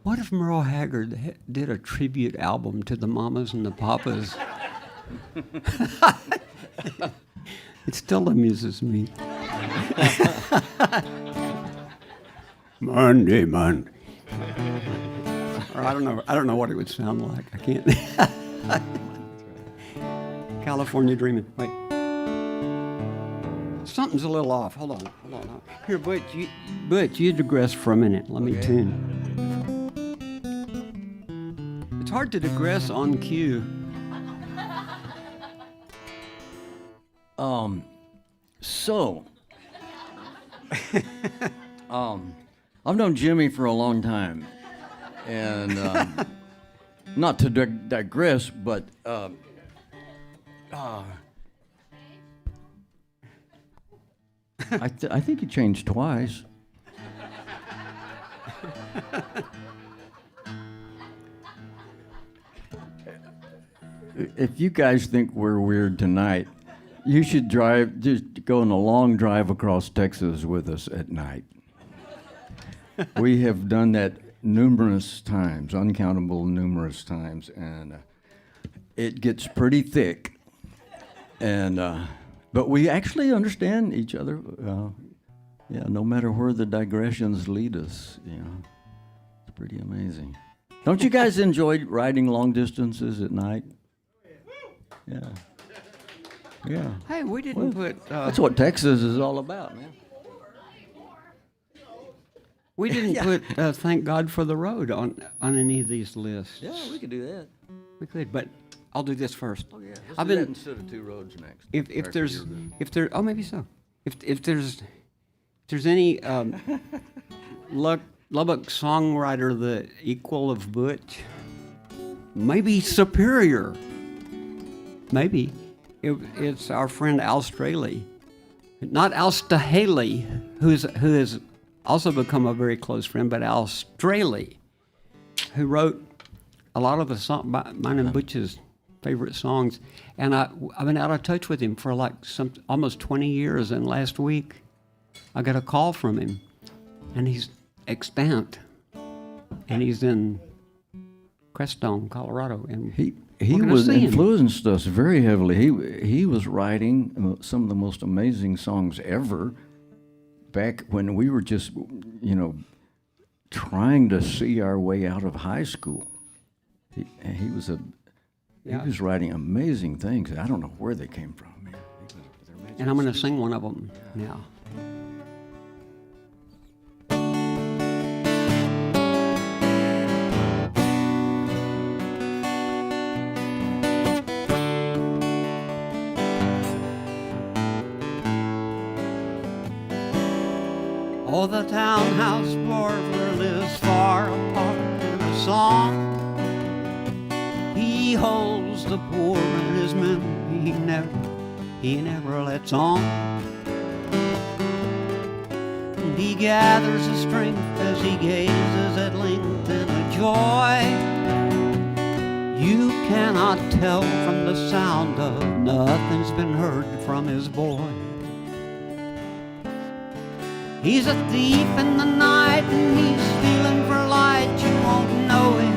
what if Merle Haggard did a tribute album to the Mamas and the Papas? It still amuses me. Monday. Or I don't know what it would sound like. I can't. California Dreamin'. Wait. Something's a little off. Hold on. Here, Butch, you digress for a minute. Let me tune. It's hard to digress on cue. I've known Jimmie for a long time, and not to digress, but I think he changed twice. If you guys think we're weird tonight, you should just go on a long drive across Texas with us at night. We have done that numerous times, numerous times, and it gets pretty thick. And but we actually understand each other. No matter where the digressions lead us, it's pretty amazing. Don't you guys enjoy riding long distances at night? Yeah. Hey, we didn't put... that's what Texas is all about, man. We didn't put Thank God for the Road on any of these lists. Yeah, we could do that. We could, but I'll do this first. Oh, yeah. Let's do that instead of Two Roads next. Maybe so. If there's any Lubbock songwriter the equal of Butch, maybe superior. Maybe. It's our friend Al Straley. Not Al Stahaley, who has also become a very close friend, but Al Straley, who wrote a lot of the mine and Butch's favorite songs. And I've been out of touch with him for almost 20 years, and last week I got a call from him, and he's extant, and he's in Crestone, Colorado, and he was influenced us very heavily. He was writing some of the most amazing songs ever back when we were just, trying to see our way out of high school. He was writing amazing things. I don't know where they came from. And I'm going to sing one of them now. Oh, the townhouse warbler lives far apart in a song. He holds the poor in his memory, he never lets on. And he gathers his strength as he gazes at length in a joy you cannot tell from the sound of. Nothing's been heard from his boy. He's a thief in the night and he's stealing for light, you won't know him.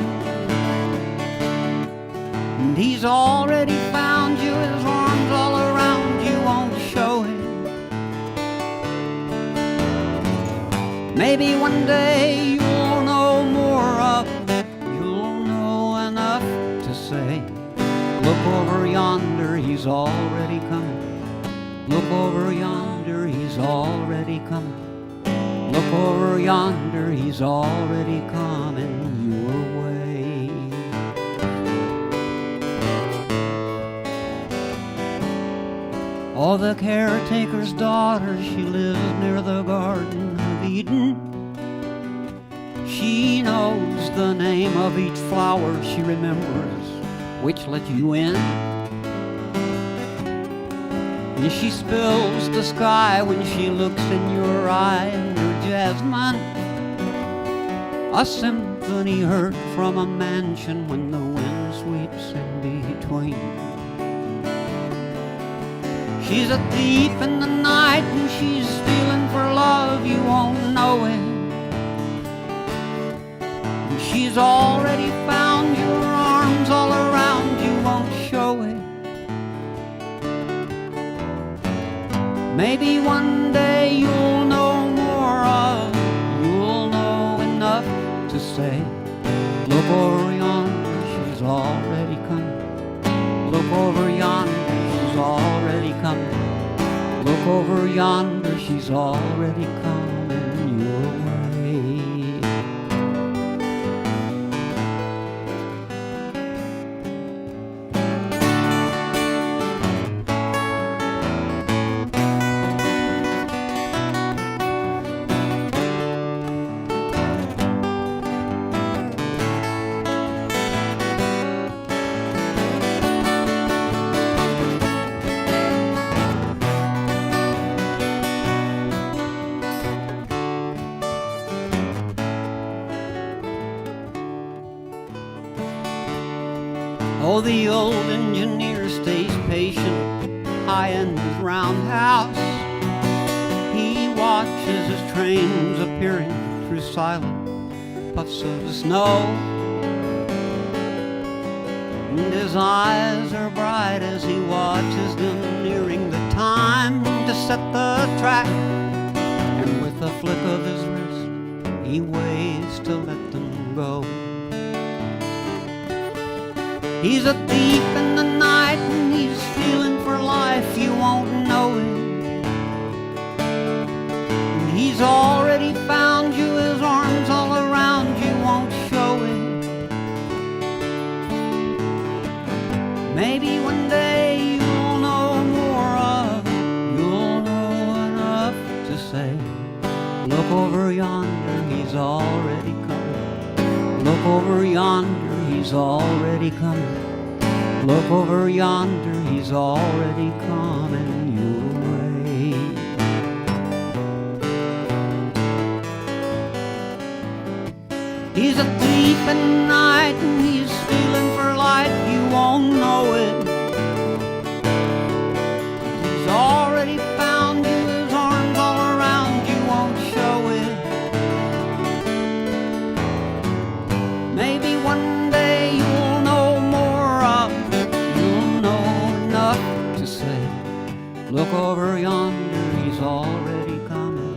And he's already found you, his arms all around you won't show him. Maybe one day you'll know more of yonder, he's already coming. Look over yonder, he's already coming. Look over yonder, he's already coming your way. Oh, the caretaker's daughter, she lives near the Garden of Eden. She knows the name of each flower, she remembers which let you in. And she spills the sky when she looks in your eye, and your jasmine, a symphony heard from a mansion when the wind sweeps in between. She's a thief in the night and she's stealing for love, you won't know it. And she's already found your arms all around, you won't show it. Maybe one day you'll know more of, you'll know enough to say, look over yonder, she's already coming. Look over yonder, she's already coming. Look over yonder, she's already coming your way. Oh, the old engineer stays patient high in his roundhouse. He watches his trains appearing through silent puffs of snow. And his eyes are bright as he watches them nearing the time to set the track. And with a flick of his wrist, he waits to let them go. He's a thief in the night and he's stealing for life, you won't know it. And he's already found you, his arms all around you, won't show it. Maybe one day you'll know more of, you'll know enough to say, look over yonder, he's already coming. Look over yonder, he's already coming. Look over yonder, he's already coming your way. He's a thief in the night and he's stealing for life, you won't know it. He's already found you, his arms all around you, won't show it. Maybe one day you'll know more of, you'll know enough to say, look over yonder, he's already coming.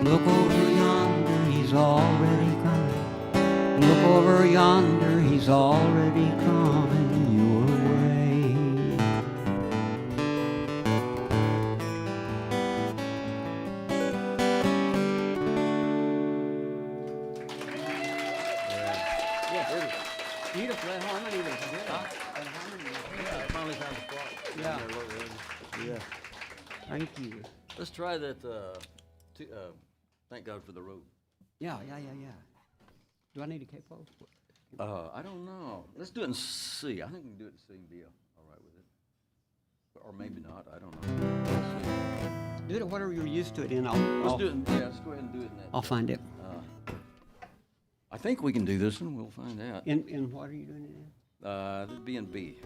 Look over yonder, he's already coming. Look over yonder, he's already coming your way. Beautiful, that harmony was good. That harmony was good. I finally found the spot. Yeah. Yeah. Thank you. Let's try that. Thank God for the road. Yeah. Do I need a capo? I don't know. Let's do it in C. I think we can do it in C and be all right with it. Or maybe not. I don't know. Let's see. Do it whatever you're used to it in. Let's do it. Let's go ahead and do it in that. I'll find it. I think we can do this one. We'll find out. In what are you doing it in? It'd be in B.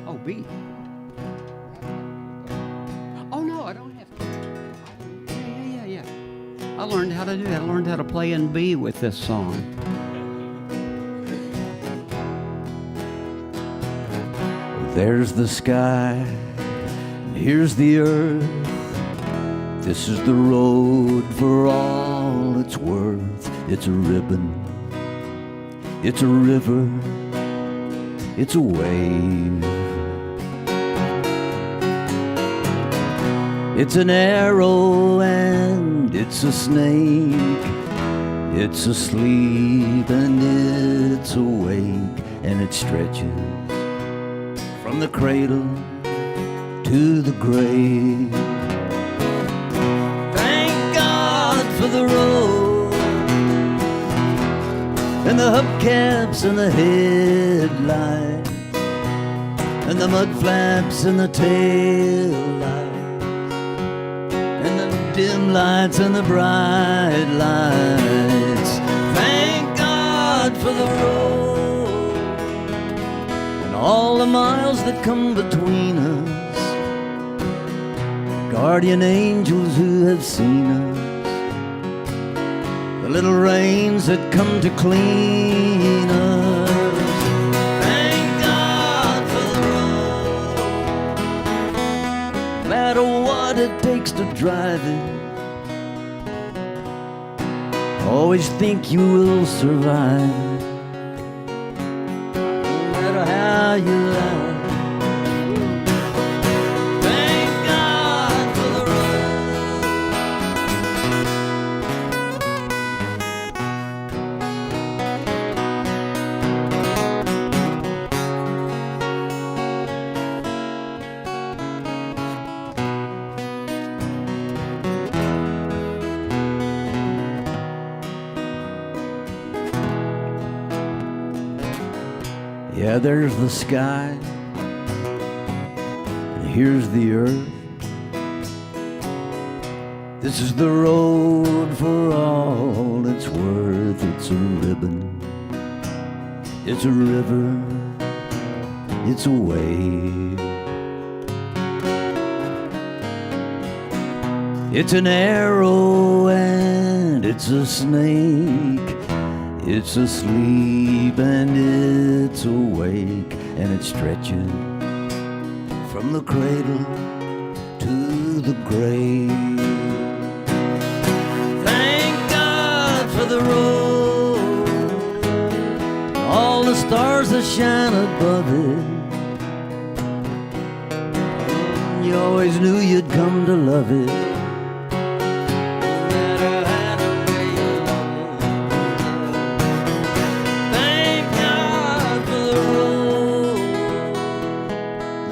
Oh, B. Oh, no, I don't have to. Yeah. I learned how to do that. I learned how to play in B with this song. There's the sky, and here's the earth. This is the road for all it's worth. It's a ribbon, it's a river, it's a wave. It's an arrow and it's a snake. It's asleep and it's awake, and it stretches from the cradle to the grave. Thank God for the road and the hubcaps and the headlights and the mud flaps and the tail lights and the dim lights and the bright lights. Thank God for the road and all the miles that come between us, guardian angels who have seen us, the little rains that come to clean us. Thank God for the road, no matter what it takes to drive it. Always think you will survive, no matter how you lie. Thank God for the Yeah, there's the sky, and here's the earth. This is the road for all it's worth. It's a ribbon, it's a river, it's a wave. It's an arrow and it's a snake. It's asleep and it's awake, and it stretches from the cradle to the grave. Thank God for the road, all the stars that shine above it. You always knew you'd come to love it.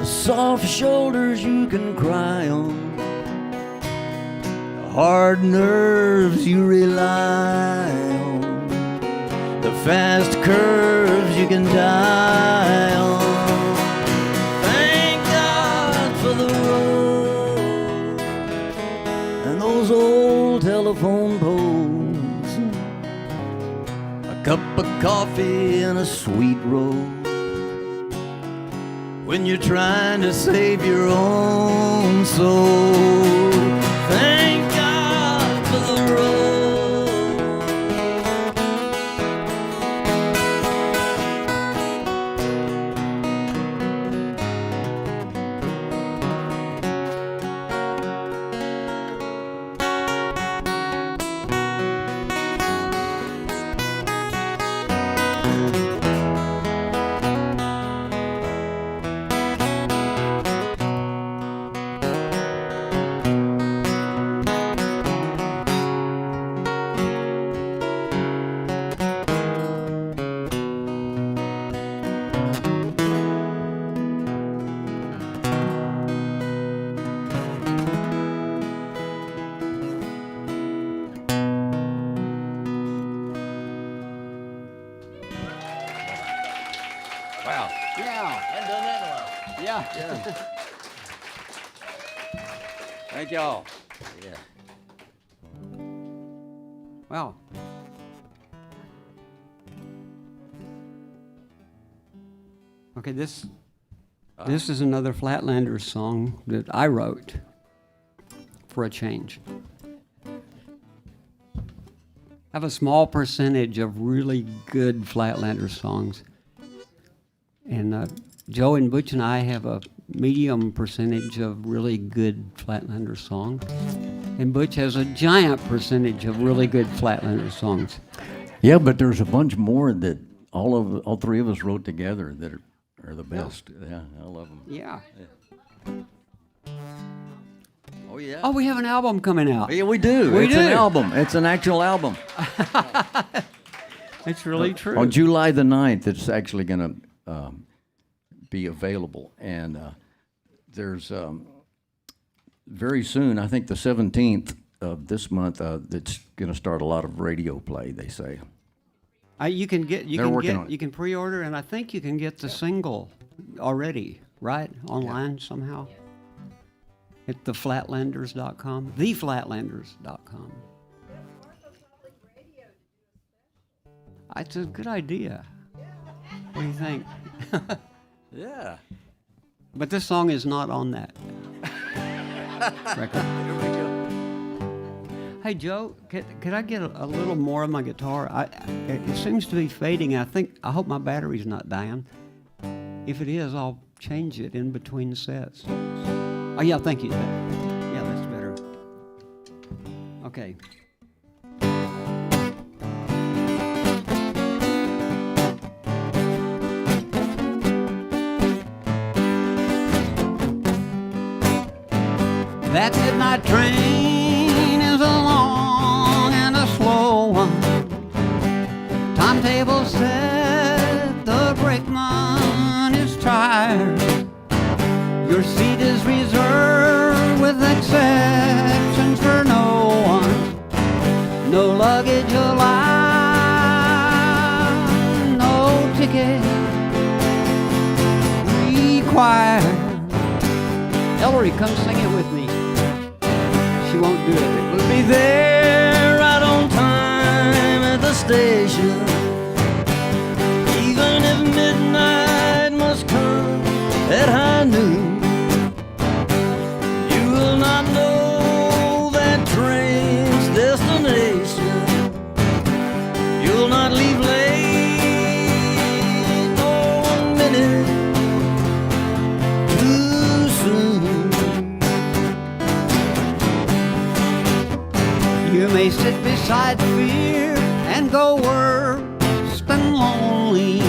Soft shoulders you can cry on, the hard nerves you rely on, the fast curves you can die on. Thank God for the road and those old telephone poles, a cup of coffee and a sweet roll when you're trying to save your own soul. Thank God for the Wow. Yeah. Hadn't done that in a while. Yeah. Thank y'all. Yeah. Wow. Okay, this is another Flatlanders song that I wrote for a change. I have a small percentage of really good Flatlanders songs. And Joe and Butch and I have a medium percentage of really good Flatlanders songs. And Butch has a giant percentage of really good Flatlanders songs. Yeah, but there's a bunch more that all three of us wrote together that are the best. Yeah, I love them. Yeah. Oh Oh, yeah. Oh, we have an album coming out. Yeah, we do. We It's do. an album. It's an actual album. It's really true. On July the 9th, it's actually going to be available. And there's very soon, I think the 17th of this month, it's going to start a lot of radio play, they say. You can They're working on it. you can pre-order, and I think you can get the single already, right? Online somehow. At theflatlanders.com. Theflatlanders.com. It's a good idea. What do you think? Yeah. But this song is not on that record. Here we go. Hey, Joe, could I get a little more of my guitar? It seems to be fading. I hope my battery's not dying. If it is, I'll change it in between sets. Oh, yeah, thank you. Yeah, that's better. Okay. That midnight train is a long and a slow one. Timetable set, the brakeman is tired. Your seat is reserved with exceptions for no one. No luggage allowed, no ticket required. Ellery, come sing it with me. She won't do it. We'll be there right on time at the station. Even if midnight must come at high noon, you will not know that train's destination. You'll not leave late, no 1 minute too soon. You may sit beside fear and go worst and lonely,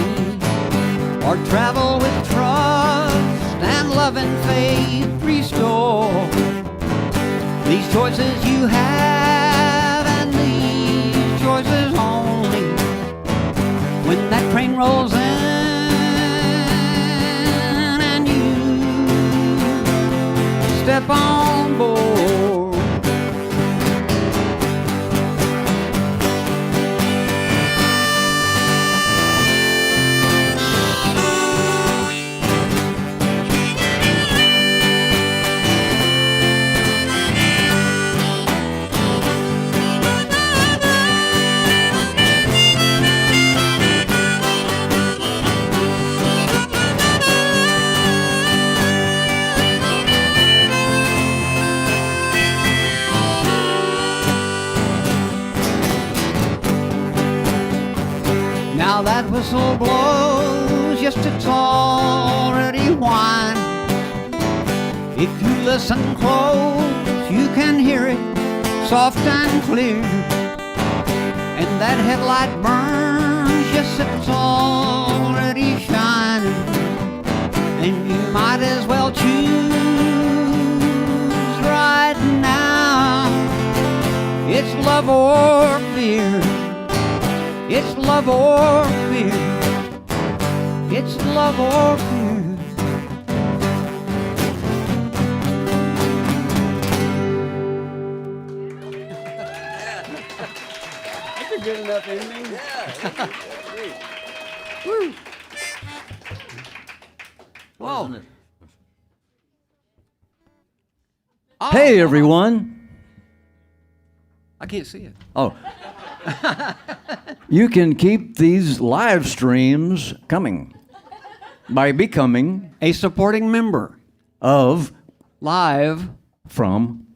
or travel with trust and love and faith restore. These choices you have, and these choices only. When that train rolls in and you step on board, now that whistle blows, yes, it's already wine. If you listen close, you can hear it soft and clear. And that headlight burns, yes, it's already shining. And you might as well choose right now. It's love or fear. It's love or fear. It's love or fear. That's a good enough ending. Yeah. Woo. Whoa. Wasn't it? Oh, Hey, everyone. I can't see it. Oh. You can keep these live streams coming by becoming A supporting member. of Live from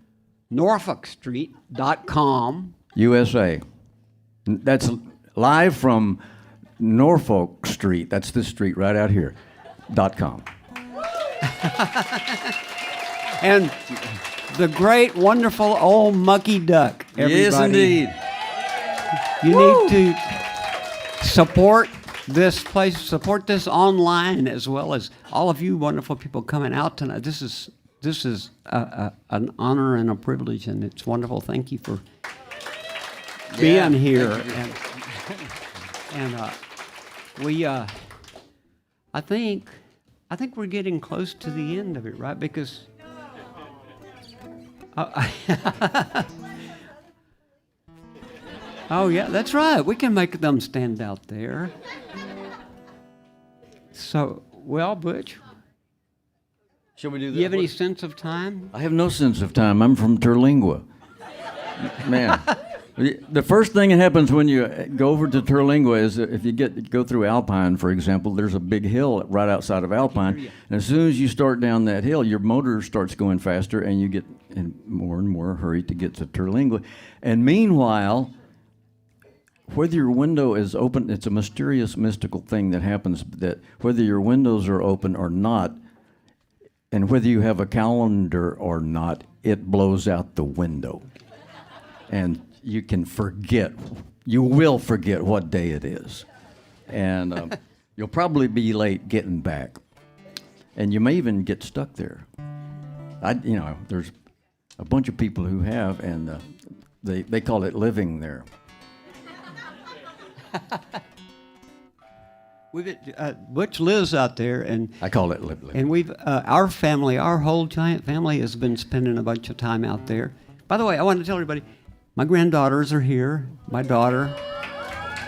NorfolkStreet.com. USA. That's live from Norfolk Street. That's this street right out here. .com. And the great, wonderful old mucky duck. Everybody. Yes, indeed. You need to support this place, support this online, as well as all of you wonderful people coming out tonight. This is this is an honor and a privilege, and it's wonderful. Thank you for being here. And we, I think we're getting close to the end of it, right? Because oh yeah, that's right. We can make them stand out there. So, well, Butch, Shall we do that? do you have any sense of time? I have no sense of time. I'm from Terlingua. Man, the first thing that happens when you go over to Terlingua is that if you go through Alpine, for example, there's a big hill right outside of Alpine. And as soon as you start down that hill, your motor starts going faster, and you get in more and more hurry to get to Terlingua. And meanwhile, whether your window is open, it's a mysterious, mystical thing that happens, that whether your windows are open or not, and whether you have a calendar or not, it blows out the window. And you will forget what day it is. And you'll probably be late getting back. And you may even get stuck there. There's a bunch of people who have, and they call it living there. Butch lives out there, and I call it living. and we've our family, our whole giant family, has been spending a bunch of time out there. By the way, I want to tell everybody, my granddaughters are here. My daughter,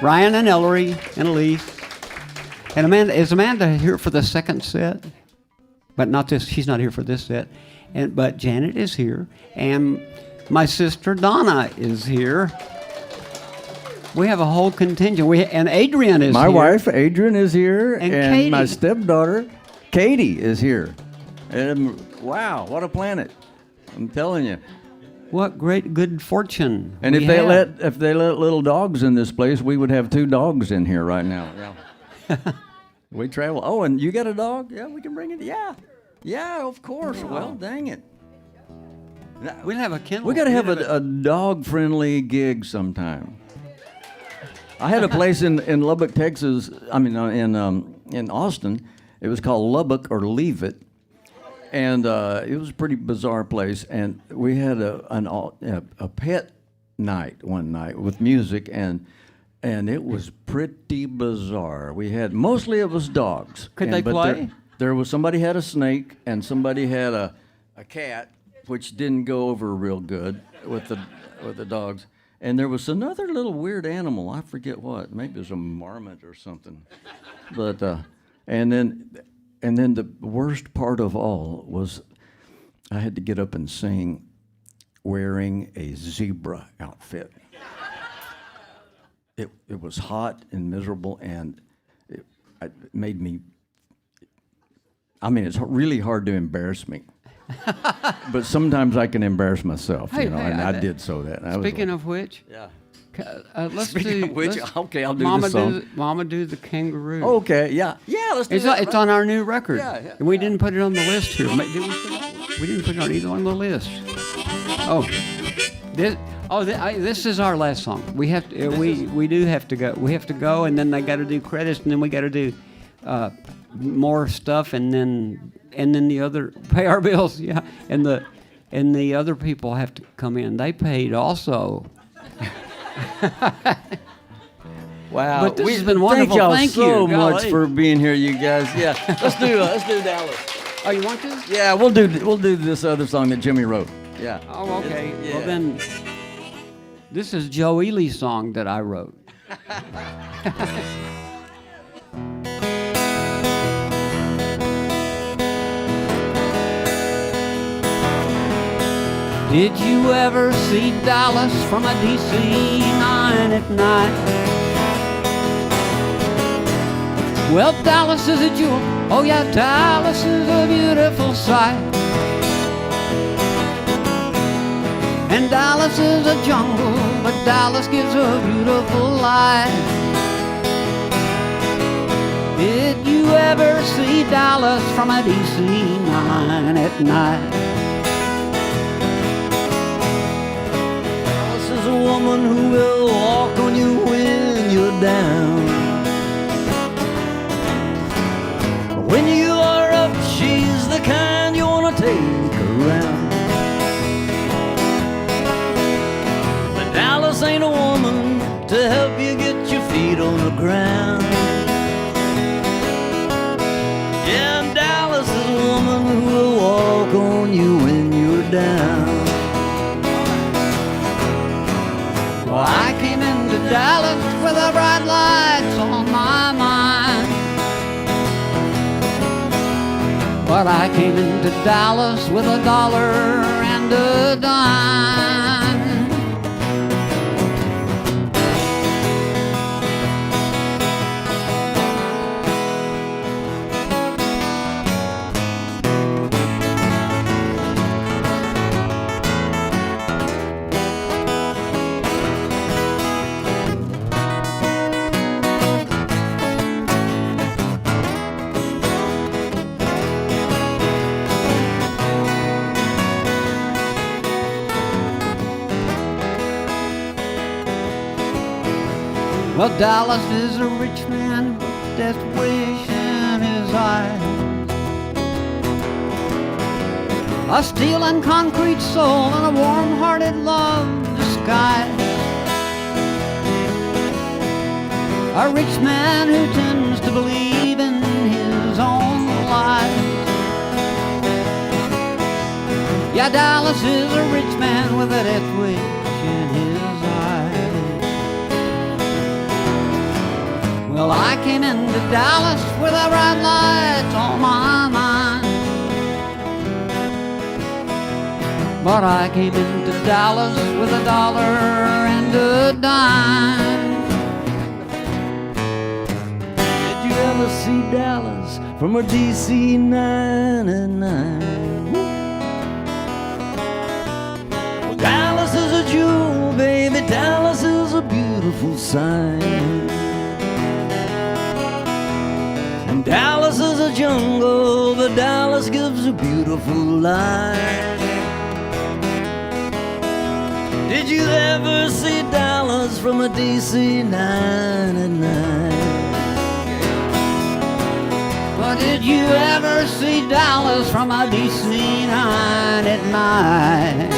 Ryan and Ellery and Elise, and Amanda. Is Amanda here for the second set? But not this. She's not here for this set. But Janet is here, and my sister Donna is here. We have a whole contingent. And Adrian is here. My wife, Adrian, is here. And Katie. My stepdaughter, Katie, is here. And wow, what a planet. I'm telling you. What great good fortune. And if they let little dogs in this place, we would have 2 dogs in here right now. Yeah. We travel. Oh, and you got a dog? Yeah, we can bring it. Yeah. Yeah, of course. Wow. Well, dang it. We'll have a kennel. We got to have a dog-friendly gig sometime. I had a place in Lubbock, Texas. In Austin. It was called Lubbock or Leave It, and it was a pretty bizarre place. And we had a pet night one night with music, and it was pretty bizarre. We had mostly it was dogs. Could they play? There was somebody had a snake, and somebody had a cat, which didn't go over real good with the dogs. And there was another little weird animal. I forget what. Maybe it was a marmot or something. But and then the worst part of all was I had to get up and sing wearing a zebra outfit. It was hot and miserable, and it made me. I mean, it's really hard to embarrass me. But sometimes I can embarrass myself, and I did that. Speaking of which, yeah. Okay, I'll do this song. Mama do the kangaroo. Okay, yeah, let's do that. It's on our new record. Yeah. And we didn't put it on the list here. We didn't put it either on the list. This is our last song. We have to. We do have to go. We have to go, and then they got to do credits, and then we got to do more stuff, and then the other pay our bills. Yeah, and the other people have to come in. They paid also. Wow, but this has been wonderful. Thank y'all so much Golly. for being here, you guys. Yeah, let's do Dallas. Oh, you want to? Yeah, we'll do this other song that Jimmie wrote. Yeah. Oh, okay. Yeah. Well then, this is Joe Ely's song that I wrote. Did you ever see Dallas from a DC 9 at night? Well, Dallas is a jewel. Oh yeah, Dallas is a beautiful sight. And Dallas is a jungle, but Dallas gives a beautiful life. Did you ever see Dallas from a DC 9 at night? A woman who will walk on you when you're down. When you are up, she's the kind you want to take her Dallas with the bright lights on my mind. But I came into Dallas with $1 and a dime. Well, Dallas is a rich man with death wish in his eyes, a steel and concrete soul and a warm-hearted love disguised. A rich man who tends to believe in his own lies. Yeah, Dallas is a rich man with a death wish in his eyes. Well, I came into Dallas with the bright lights on my mind. But I came into Dallas with $1 and a dime. Did you ever see Dallas from a DC 99? Well, Dallas is a jewel, baby. Dallas is a beautiful sight. Dallas is a jungle, but Dallas gives a beautiful life. Did you ever see Dallas from a DC 99? But did you ever see Dallas from a DC 9 at night?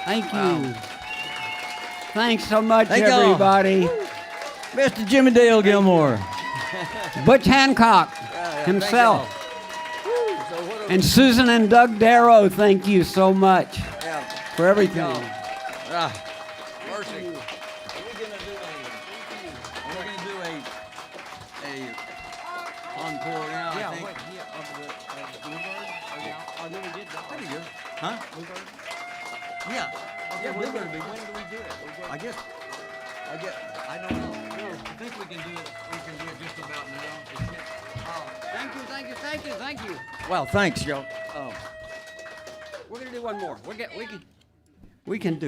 Thank you. Wow. Thanks so much, Thank y'all. everybody. Mr. Jimmie Dale Gilmore. Butch Hancock himself. And Susan and Doug Darrow, thank you so much for everything. Mercy. We're gonna do a encore now. I think. Pretty good. Huh? Yeah. Yeah, Bluebird. When do we do it? I guess. I don't know. I think we can do it. We can do it just about now. Thank you. Well, thanks, y'all. We're gonna do one more. We can do.